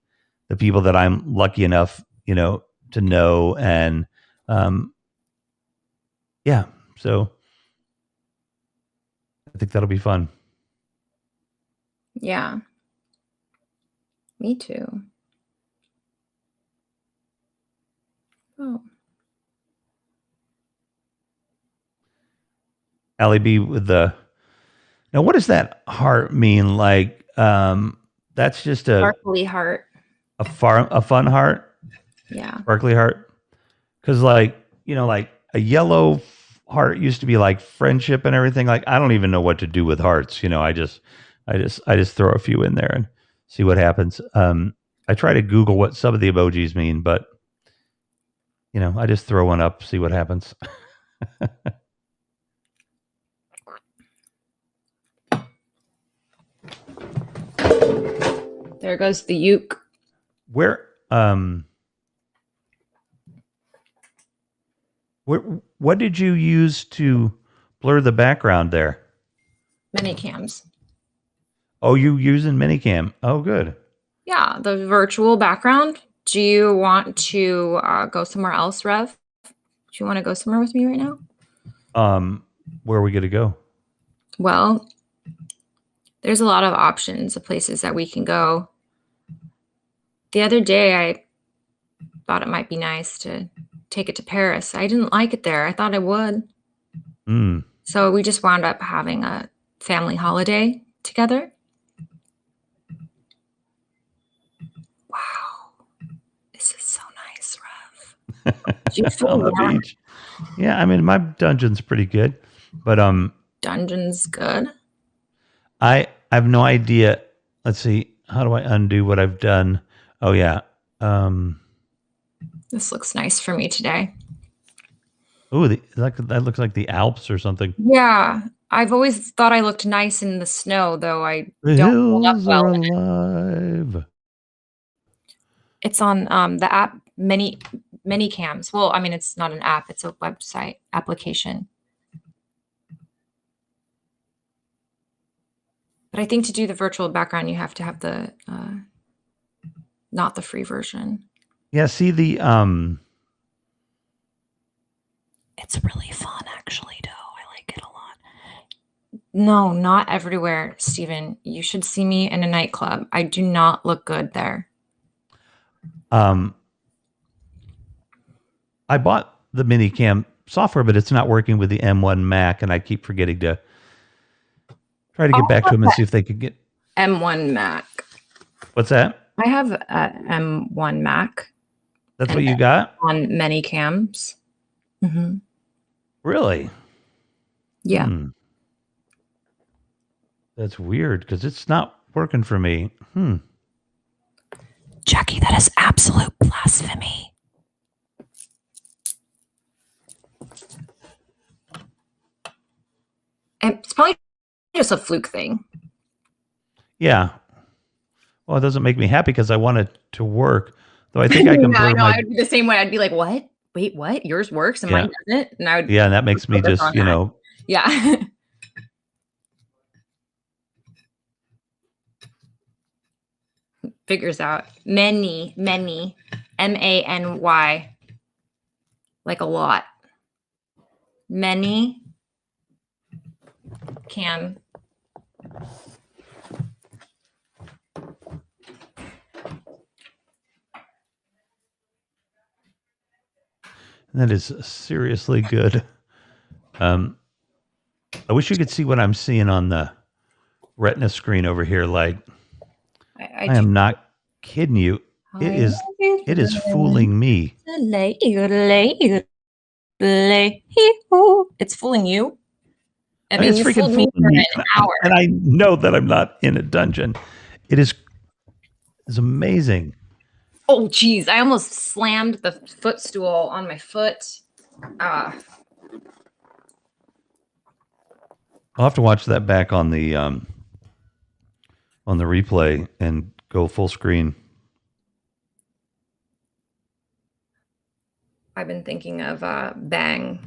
the people that I'm lucky enough, to know. And, yeah, so I think that'll be fun. Yeah. Me too. Oh. Allie B with now, what does that heart mean? Like, that's just a Sparkly heart. fun heart, Yeah. sparkly heart. Cause like a yellow heart used to be like friendship and everything. Like, I don't even know what to do with hearts. I just throw a few in there and see what happens. I try to Google what some of the emojis mean, but I just throw one up, see what happens. There goes the uke. Where what did you use to blur the background there? Mini cams. Oh, you using Minicam? Oh, good. Yeah, the virtual background. Do you want to go somewhere else, Rev? Do you want to go somewhere with me right now? Where are we going to go? Well, there's a lot of options of places that we can go. The other day, I thought it might be nice to take it to Paris. I didn't like it there. I thought I would. Mm. So we just wound up having a family holiday together. Wow. This is so nice, Rev. Do you feel On the warm? beach. Yeah, I mean, my dungeon's pretty good, but Dungeon's good. I have no idea. Let's see. How do I undo what I've done? Oh yeah. This looks nice for me today. Oh, that looks like the Alps or something. Yeah, I've always thought I looked nice in the snow, though I The don't hold up hills well are in it. alive. It's on the app Minicams. Well, I mean, it's not an app; it's a website application. But I think to do the virtual background, you have to have the not the free version. Yeah, see the It's really fun, actually, though. I like it a lot. No, not everywhere, Stephen. You should see me in a nightclub. I do not look good there. I bought the Minicam software, but it's not working with the M1 Mac, and I keep forgetting to try to get back to them and see if they could get M1 Mac. What's that? I have a M1 Mac That's what you got? on many cams. Mm-hmm. Really? Yeah. That's weird because it's not working for me. Jackie, that is absolute blasphemy. And it's probably just a fluke thing. Yeah. Well, it doesn't make me happy because I want it to work. Though I think I can Yeah, I blur know. my. I'd be the same way. I'd be like, "What? Wait, what? Yours works and Yeah. mine doesn't?" And I would. Yeah, and that makes me focus just, on that. Yeah. Figures out many, MANY, like a lot. Many. can. That is seriously good. I wish you could see what I'm seeing on the retina screen over here. Like, I am not kidding you. It is fooling me. It's fooling you. I mean, It's you freaking fooled me fooling for me. an hour. And I know that I'm not in a dungeon. It's amazing. Oh, geez. I almost slammed the footstool on my foot. I'll have to watch that back on the replay and go full screen. I've been thinking of Bang.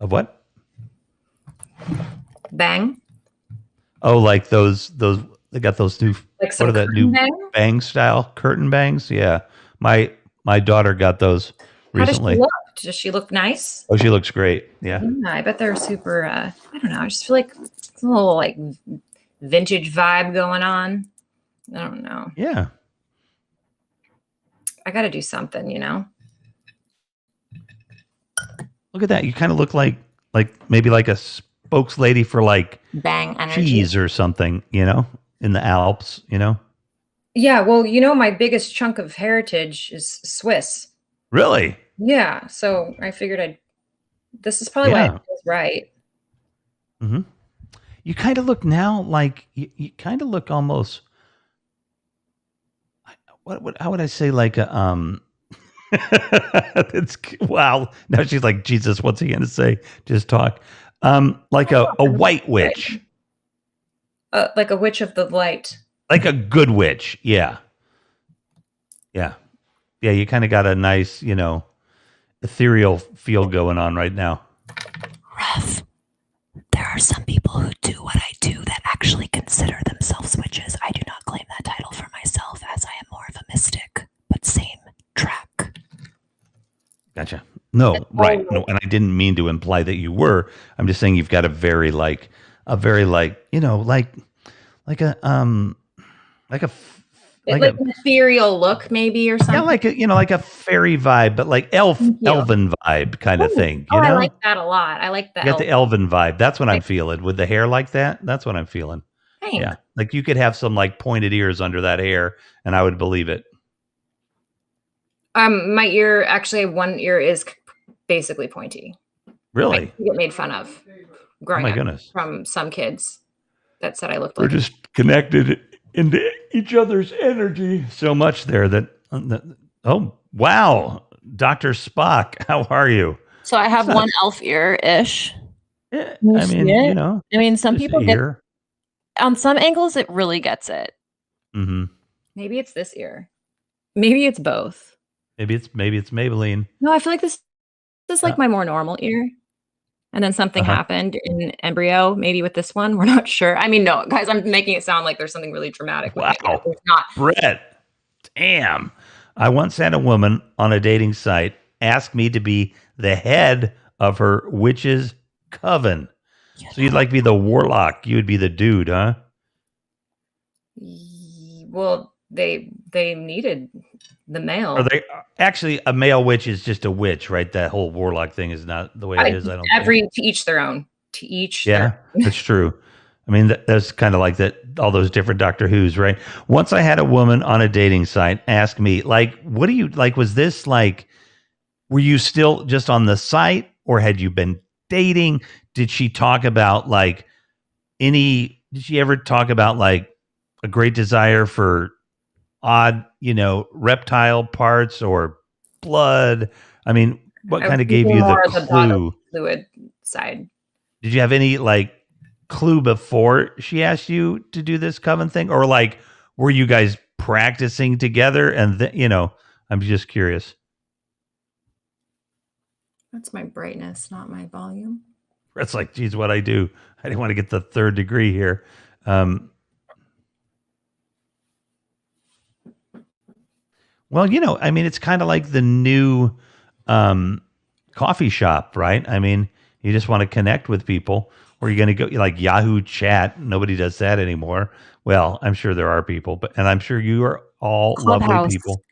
Of what? Bang? Oh, like those they got those new Like what are that new bang? bang style curtain bangs? Yeah. My daughter got those recently. How does she look? Does she look nice? Oh, she looks great. Yeah. Yeah, I bet they're super, I don't know. I just feel like it's a little like vintage vibe going on. I don't know. Yeah. I got to do something, you know? Look at that. You kind of look like maybe like a spokeslady for like Bang energy. cheese or something, you know, in the Alps, you know? Yeah, well, you know, my biggest chunk of heritage is Swiss. Really? Yeah, so I figured this is probably why Yeah. it feels right. Mm-hmm. You kind of look now like you kind of look almost how would I say like a it's wow. Now she's like, Jesus, what's he gonna say? Just talk. Like a white witch. Like a witch of the light. Like a good witch. Yeah. Yeah. Yeah, you kind of got a nice, you know, ethereal feel going on right now. Ruff. There are some people who do what I do that actually consider themselves witches. I do not claim that title for myself, as I am more of a mystic, but same track. Gotcha. No, right. No, and I didn't mean to imply that you were. I'm just saying you've got a very you know, like a Like an ethereal look, maybe, or something. yeah, like a, you know, like a fairy vibe, but like elven vibe kind of thing. You know, I like that a lot. I like that. You got the elven vibe. That's what I'm feeling with the hair like that. That's what I'm feeling. Thanks. Yeah, like you could have some like pointed ears under that hair, and I would believe it. My ear, actually, one ear is basically pointy. Really? I get made fun of growing up goodness. from some kids that said I looked We're like. just connected into each other's energy so much there that oh wow, Dr. Spock, how are you? So I have one elf ear-ish. Yeah, You I mean, see it? you know, I mean, some just people a get, ear. on some angles, it really gets it. Mm-hmm. Maybe it's this ear. Maybe it's both. Maybe it's Maybelline. No, I feel like this is like my more normal ear. And then something happened in embryo, maybe with this one. We're not sure. I mean, no, guys, I'm making it sound like there's something really dramatic. With it. Wow, There's not. Brett, damn. I once had a woman on a dating site ask me to be the head of her witch's coven. So you'd like be the warlock. You would be the dude, huh? Well, they needed the male. Are they actually a male witch is just a witch, right? That whole warlock thing is not the way it is. I don't think. To each their own. To each. Yeah, that's true. I mean, that's kind of like that. All those different Doctor Who's, right? Once I had a woman on a dating site ask me, like, "What do you like? Was this like? Were you still just on the site, or had you been dating? Did she talk about like any? Did she ever talk about like a great desire for odd, you know, reptile parts or blood? I mean, what kind of gave you the clue? Fluid side. Did you have any like clue before she asked you to do this coven thing, or like were you guys practicing together? And you know, I'm just curious. That's my brightness, not my volume. It's like, geez, what I do. I didn't want to get the third degree here. Well, you know, I mean, it's kind of like the new coffee shop, right? I mean, You just want to connect with people, or you're going to go like Yahoo Chat. Nobody does that anymore. Well, I'm sure there are people, and I'm sure you are all lovely Clubhouse. people.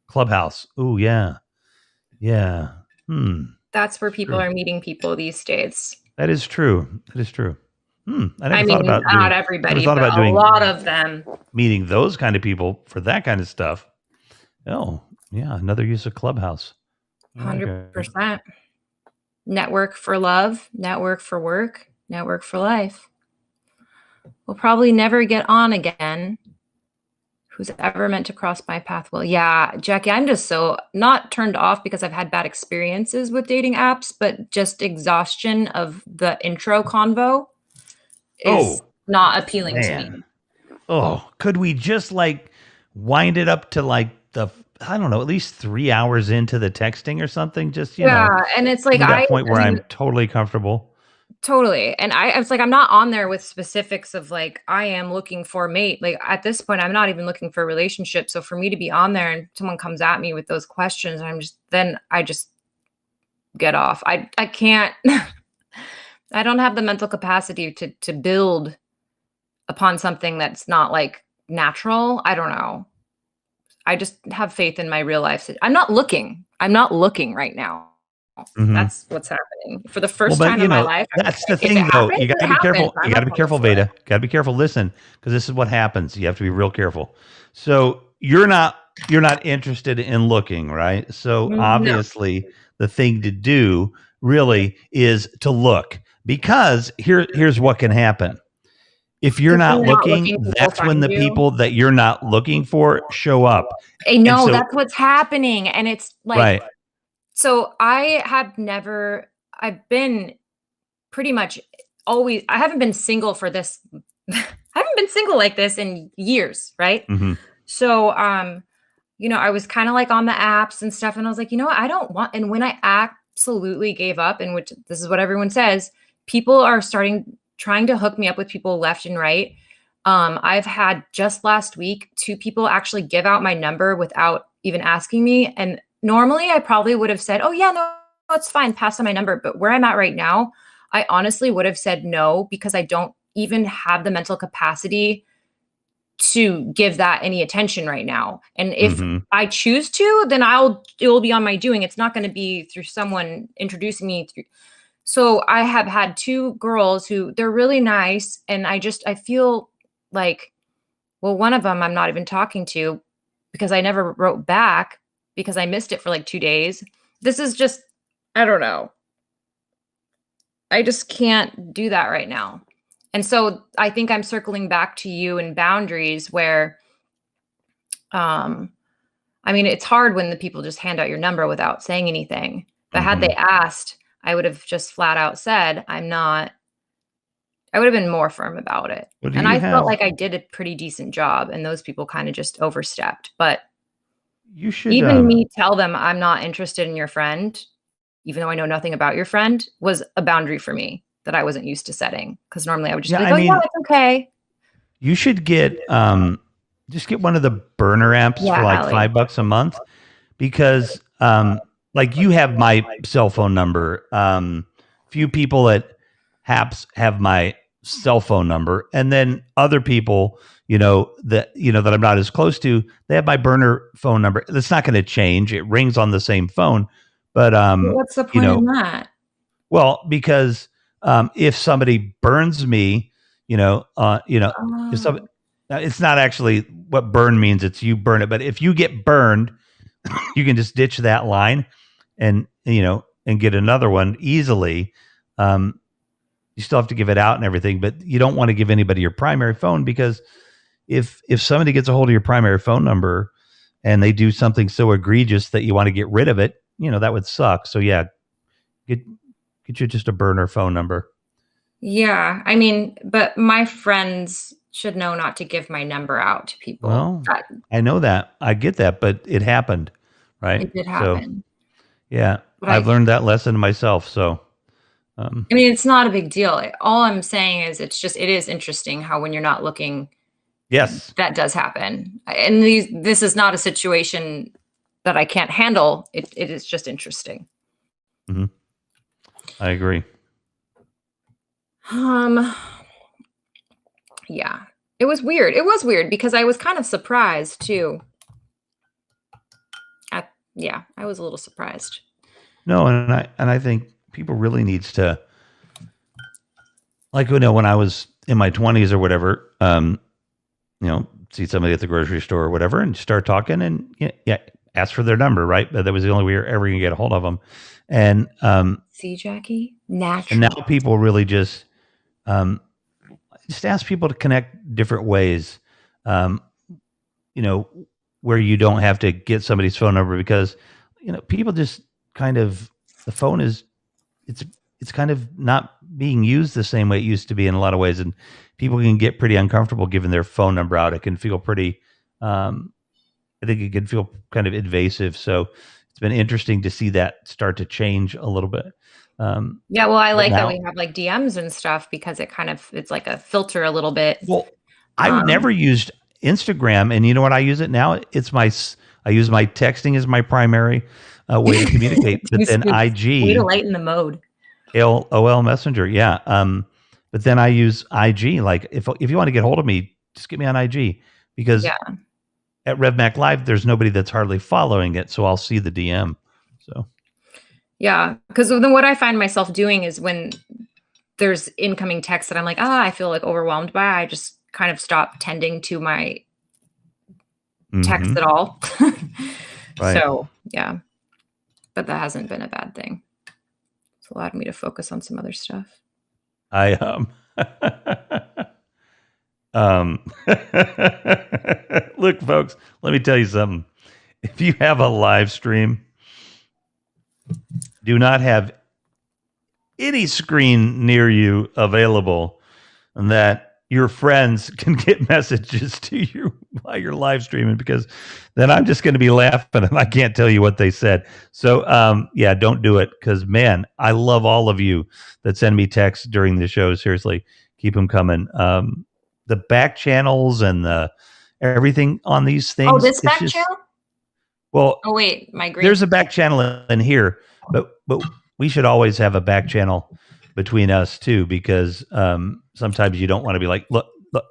Clubhouse. Oh yeah, yeah. That's where people True. are meeting people these days. That is true. That is true. I never I thought mean, about not doing, everybody, never thought but about a doing lot of them. meeting those kind of people for that kind of stuff. Oh yeah, another use of Clubhouse. Okay. 100%. Network for love, network for work, network for life. We'll probably never get on again. Who's ever meant to cross my path will. Yeah, Jackie, I'm just so not turned off because I've had bad experiences with dating apps, but just exhaustion of the intro convo is not appealing to me. Man. Oh, could we just like wind it up to like I don't know, at least 3 hours into the texting or something? Just, you know, And it's like to that point where I'm totally comfortable. Totally. And I was like, I'm not on there with specifics of like, I am looking for a mate. Like at this point, I'm not even looking for a relationship. So for me to be on there and someone comes at me with those questions, then I just get off. I can't, I don't have the mental capacity to build upon something that's not like natural. I don't know. I just have faith in my real life. I'm not looking right now. Mhm. That's what's happening for the first time in my life. That's the If thing, it though. happens, You got to it be careful. happens. You I'm got to not be careful, going for it. Vada. Got to be careful. Listen, because this is what happens. You have to be real careful. So you're not interested in looking, right? So No. obviously, the thing to do really is to look, because here's what can happen. If you're If not you're not looking, looking, people that's when find the you. people that you're not looking for show up. I know so- that's what's happening. And it's like, Right. so I've been pretty much always, I haven't been single for this. I haven't been single like this in years. Right. Mhm. So, you know, I was kind of like on the apps and stuff. And I was like, you know what? I don't want, and when I absolutely gave up, and which this is what everyone says, people are trying to hook me up with people left and right. I've had just last week, 2 people actually give out my number without even asking me. And normally I probably would have said, oh yeah, no, it's fine. Pass on my number. But where I'm at right now, I honestly would have said no, because I don't even have the mental capacity to give that any attention right now. And if Mhm. I choose to, then it will be on my doing. It's not going to be through someone introducing me through. So I have had 2 girls who they're really nice. And I feel like, well, one of them I'm not even talking to because I never wrote back because I missed it for like 2 days. This is just, I don't know. I just can't do that right now. And so I think I'm circling back to you and boundaries where, I mean, it's hard when the people just hand out your number without saying anything. But had they asked, I would have just flat out said, I would have been more firm about it. And I felt like I did a pretty decent job, and those people kind of just overstepped. But You should even me tell them I'm not interested in your friend, even though I know nothing about your friend, was a boundary for me that I wasn't used to setting. Because normally I would just be like, yeah, it's okay. You should get just get one of the burner apps for like Allie. $5 a month, because like you have my cell phone number. Few people at Haps have my cell phone number, and then other people, that I'm not as close to, they have my burner phone number. That's not going to change. It rings on the same phone, but What's the point in that? well, because if somebody burns me, if somebody, it's not actually what burn means. It's you burn it. But if you get burned, you can just ditch that line and get another one easily. You still have to give it out and everything, but you don't want to give anybody your primary phone, because if somebody gets a hold of your primary phone number and they do something so egregious that you want to get rid of it, that would suck. So yeah, get you just a burner phone number. Yeah, I mean, but my friends should know not to give my number out to people. Well, I know that. I get that, but it happened, right? It did happen. So, yeah, But I've learned that lesson myself. So, I mean, it's not a big deal. All I'm saying is it is interesting how when you're not looking, yes, that does happen. And this is not a situation that I can't handle. It is just interesting. Mm-hmm. I agree. Yeah, it was weird. It was weird because I was kind of surprised too. Yeah, I was a little surprised. No, and I think people really needs to, like, when I was in my 20s or whatever, see somebody at the grocery store or whatever, and start talking, and ask for their number, right? But that was the only way you're ever gonna get a hold of them, and See, Jackie, and natural. now people really just ask people to connect different ways, where you don't have to get somebody's phone number, because people just kind of, the phone is, it's kind of not being used the same way it used to be in a lot of ways, and people can get pretty uncomfortable giving their phone number out. It can feel pretty, I think it can feel kind of invasive. So it's been interesting to see that start to change a little bit. Yeah, well, I like that now- we have like DMs and stuff because it's like a filter a little bit. Well, I've never used Instagram, and you know what? I use it now. I use my texting as my primary way to communicate, but then Way IG, to lighten the mode. OL Messenger, yeah. But then I use IG. Like, if you want to get hold of me, just get me on IG, because at RevMac Live, there's nobody that's hardly following it, so I'll see the DM. So Yeah, because then what I find myself doing is when there's incoming text that I'm like, I feel like overwhelmed by, I just kind of stop tending to my text at all. Right. So yeah, but that hasn't been a bad thing. It's allowed me to focus on some other stuff. I look, folks, let me tell you something. If you have a live stream, do not have any screen near you available, and that your friends can get messages to you while you're live streaming, because then I'm just going to be laughing and I can't tell you what they said. So, don't do it, because, man, I love all of you that send me texts during the show. Seriously, keep them coming. The back channels and everything on these things. Oh, this it's back just- channel? Well, Oh wait, my green. there's a back channel in here, but we should always have a back channel between us too, because sometimes you don't want to be like, look,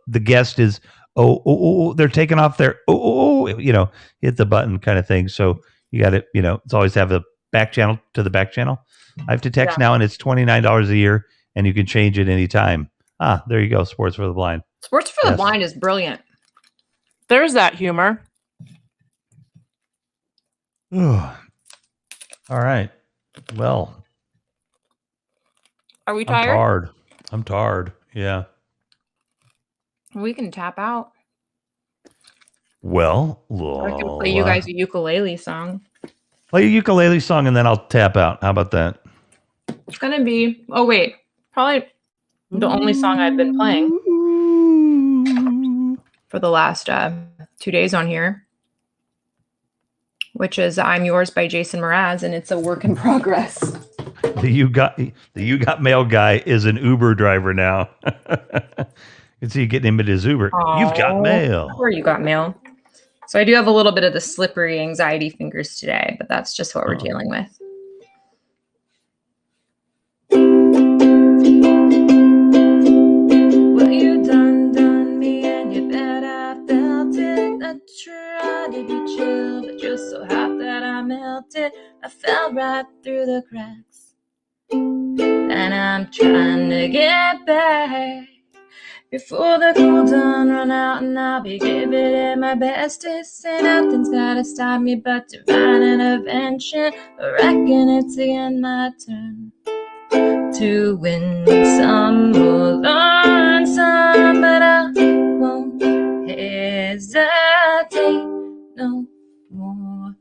the guest is they're taking off their hit the button kind of thing. So you got to it's always have a back channel to the back channel. I have to text now, and it's $29 a year, and you can change it anytime. There you go. Sports for the blind. Sports for the Blind is brilliant. There's that humor. All right. Well, Are we I'm tired? tired. Yeah. We can tap out. Well, I can play you guys a ukulele song. play a ukulele song, and then I'll tap out. How about that? It's gonna be probably the only song I've been playing for the last 2 days on here, which is "I'm Yours" by Jason Mraz, and it's a work in progress. The You Got Mail guy is an Uber driver now. You can see you getting him at his Uber. You've got mail. Or you got mail. So I do have a little bit of the slippery anxiety fingers today, but that's just what we're dealing with. Well, you done me, and you bet I felt it. I tried to be chill, but you're so hot that I melted. I fell right through the cracks, and I'm trying to get back before the cool done run out, and I'll be giving it my bestest. And nothing's gotta stop me but divine intervention. I reckon it's again my turn to win some or learn some, but I won't hesitate no more.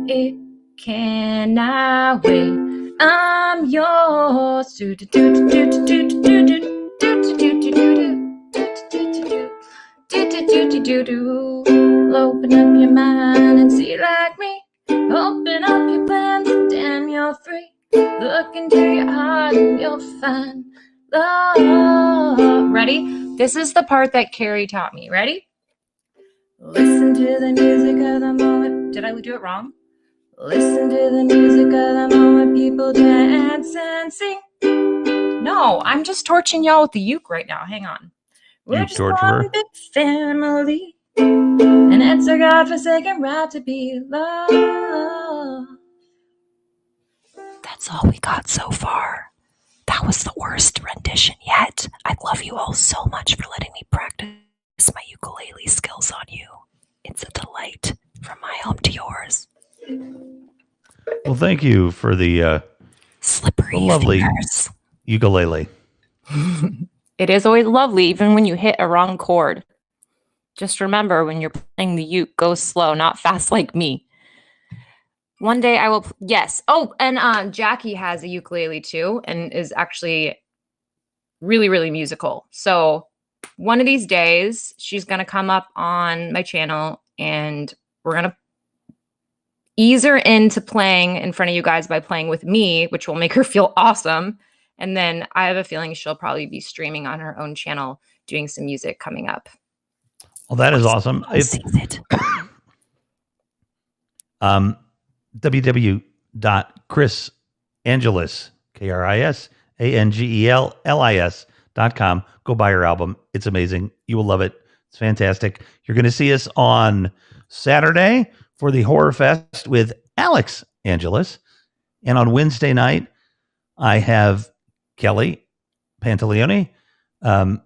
It cannot wait. I'm yours. Open up your mind and see like me. Open up your plans and damn, you're free. Look into your heart and you'll find love. Ready? This is the part that Carrie taught me. Ready? Listen to the music of the moment. Did I do it wrong? Listen to the music of the moment, people dance and sing. No, I'm just torching y'all with the uke right now. Hang on. We're Uke just torturer. one big family, and it's a godforsaken right to be loved. That's all we got so far. That was the worst rendition yet. I love you all so much for letting me practice my ukulele skills on you. It's a delight from my home to yours. Well, thank you for the Slippery lovely fingers. ukulele. It is always lovely, even when you hit a wrong chord. Just remember when you're playing the uke, go slow, not fast like me. One day I will. Yes. Oh, and Jackie has a ukulele too, and is actually really, really musical. So one of these days, she's gonna come up on my channel, and we're gonna ease her into playing in front of you guys by playing with me, which will make her feel awesome. And then I have a feeling she'll probably be streaming on her own channel, doing some music coming up. Well, that is awesome. Who sees it? www.chrisangelis, KRISANGELLIS.com. Go buy her album. It's amazing. You will love it. It's fantastic. You're going to see us on Saturday for the Horror Fest with Alex Angelis. And on Wednesday night, I have Kelly Pantaleone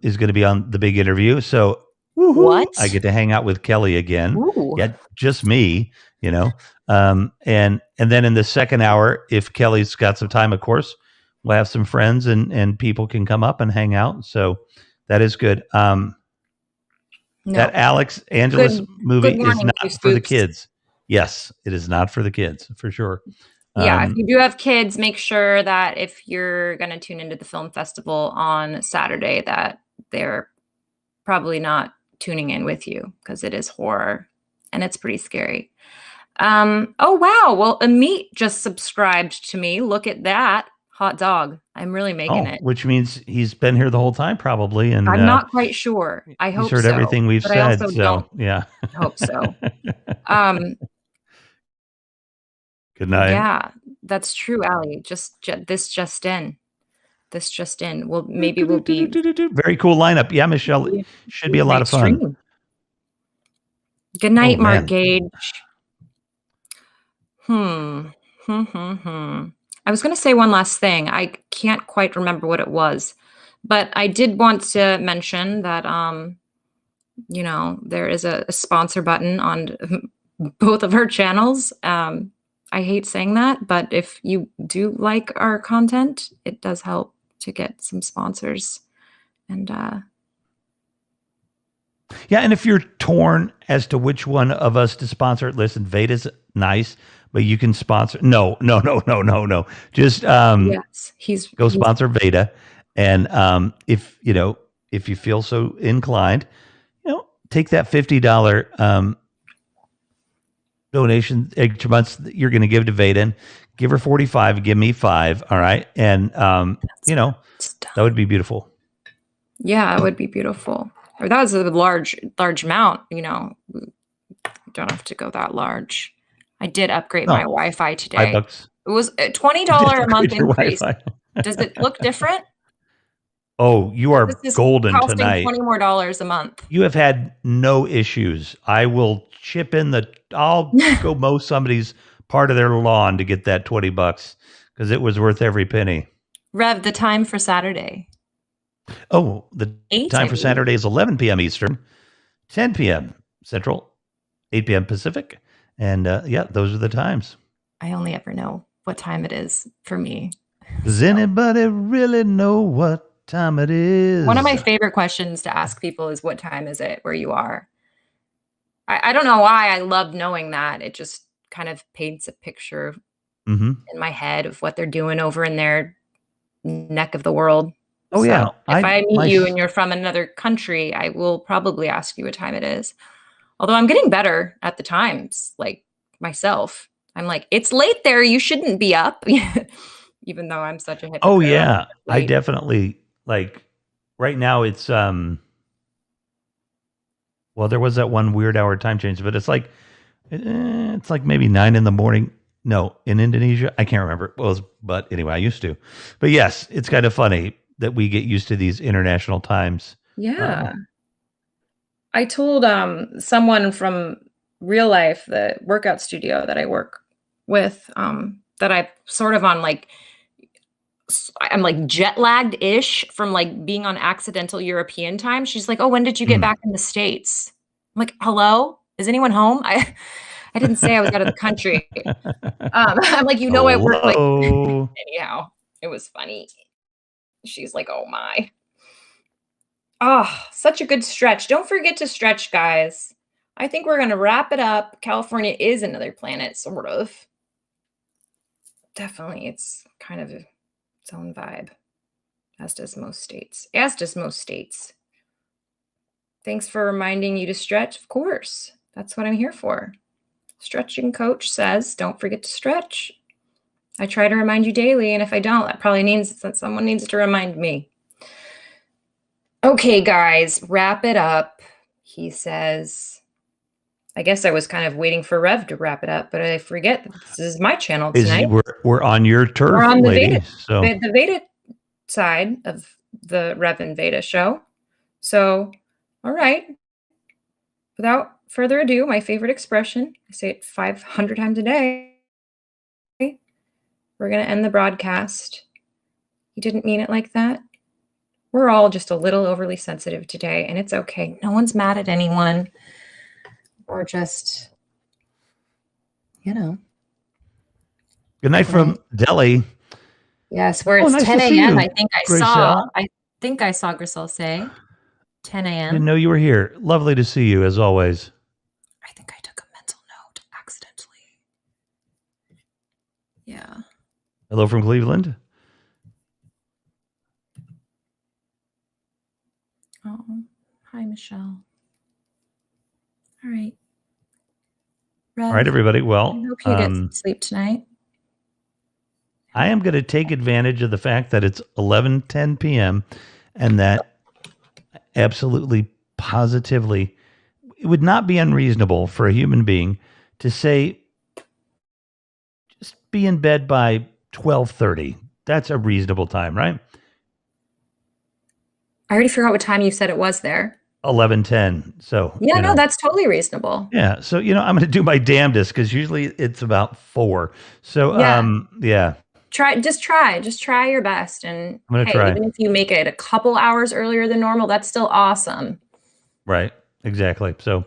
is going to be on the big interview. So What? I get to hang out with Kelly again. Ooh. Yeah, just me, you know. And then in the second hour, if Kelly's got some time, of course, we'll have some friends and people can come up and hang out. So that is good. No. That Alex Angelis movie good is morning, not you for the spooks. kids. Yes, it is not for the kids, for sure. Yeah, if you do have kids, make sure that if you're going to tune into the film festival on Saturday, that they're probably not tuning in with you because it is horror and it's pretty scary. Oh, wow. Well, Amit just subscribed to me. Look at that. Hot dog. I'm really making it. Which means he's been here the whole time, probably. And I'm not quite sure. I hope he's heard so, everything we've but said. I also So, don't yeah. hope so. Good night. Yeah, that's true, Allie. This just in. This just in. Well, maybe we'll be Very cool lineup. Yeah, Michelle, should be a lot of fun. stream. Good night, Oh, Mark man. Gage. I was going to say one last thing. I can't quite remember what it was, but I did want to mention that, there is a sponsor button on both of our channels. I hate saying that, but if you do like our content, it does help to get some sponsors. And Yeah, and if you're torn as to which one of us to sponsor, listen, Vada's nice, but you can sponsor. No. Just yes, he's sponsor Vada, and if you feel so inclined, take that $50 donation each month that you're going to give to Vada, and give her 45, give me 5. All right, and that would be beautiful. Yeah, it would be beautiful. Or that was a large amount, We don't have to go that large. I did upgrade my Wi-Fi today. $5. It was a $20 a month Your increase. Wi-Fi. Does it look different? Oh, you are This is golden costing tonight. $20 more a month. You have had no issues. I will chip in I'll go mow somebody's part of their lawn to get that $20 because it was worth every penny. Rev, the time for Saturday. Oh, the 8, time I for believe. Saturday is 11 p.m. Eastern, 10 p.m. Central, 8 p.m. Pacific. And those are the times. I only ever know what time it is for me. Does anybody really know what time it is? One of my favorite questions to ask people is, what time is it where you are? I don't know why I love knowing that. It just kind of paints a picture in my head of what they're doing over in their neck of the world. Oh, So yeah. if I meet you and you're from another country, I will probably ask you what time it is. Although I'm getting better at the times, like myself. I'm like, it's late there. You shouldn't be up. Even though I'm such a hypocrite. Oh, yeah. I Late. definitely, right now it's, well, there was that one weird hour time change, but it's like maybe 9 in the morning No, in Indonesia, I can't remember. Well, but anyway, I used to. But yes, it's kind of funny that we get used to these international times. Yeah. I told someone from real life, the workout studio that I work with, that I sort of on like I'm like jet lagged ish from like being on accidental European time. She's like, "Oh, when did you get back in the States?" I'm like, "Hello? Is anyone home?" I didn't say I was out of the country. I'm like, I work like Hello. anyhow. It was funny. She's like, "Oh my." Oh, such a good stretch. Don't forget to stretch, guys. I think we're going to wrap it up. California is another planet, sort of. Definitely, it's kind of its own vibe, as does most states. As does most states. Thanks for reminding you to stretch. Of course, that's what I'm here for. Stretching coach says, don't forget to stretch. I try to remind you daily, and if I don't, that probably means that someone needs to remind me. Okay, guys, wrap it up. He says, I guess I was kind of waiting for Rev to wrap it up, but I forget that this is my channel tonight. We're on your turf, We're on the lady. Veda, So the Veda side of the Rev and Veda show. So, all right. Without further ado, my favorite expression, I say it 500 times a day. We're going to end the broadcast. You didn't mean it like that. We're all just a little overly sensitive today, and it's okay. No one's mad at anyone. We're just, good night from Delhi. Yes, where it's nice 10 to see a.m. you, I think I saw Grisel say 10 I a.m. didn't know you were here. Lovely to see you as always. I think I took a mental note accidentally. Yeah. Hello from Cleveland. Oh, hi, Michelle. All right. Rev, All right, everybody. I Well, hope you get some sleep tonight. I am going to take advantage of the fact that it's 11:10 p.m. and that absolutely positively it would not be unreasonable for a human being to say just be in bed by 12:30. That's a reasonable time, right? I already forgot what time you said it was there. 11:10. So, Yeah, no, that's totally reasonable. yeah. So, I'm going to do my damnedest because usually it's about 4. So, Yeah. Just try your best. And I'm gonna try. even if you make it a couple hours earlier than normal, that's still awesome. Right. Exactly. So,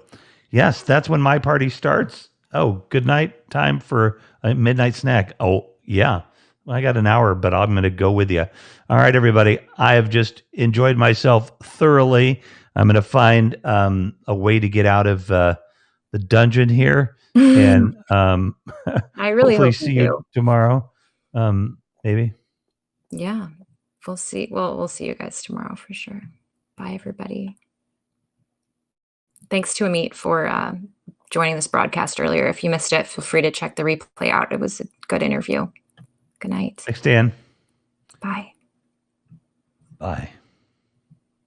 yes, that's when my party starts. Oh, good night time for a midnight snack. Oh, yeah. Well, I got an hour, but I'm going to go with you. All right, everybody. I have just enjoyed myself thoroughly. I'm going to find a way to get out of the dungeon here, and I really hopefully hope see you you tomorrow. Maybe. Yeah, we'll see. We'll see you guys tomorrow for sure. Bye, everybody. Thanks to Amit for joining this broadcast earlier. If you missed it, feel free to check the replay out. It was a good interview. Good night. Thanks, Dan. Bye. Bye.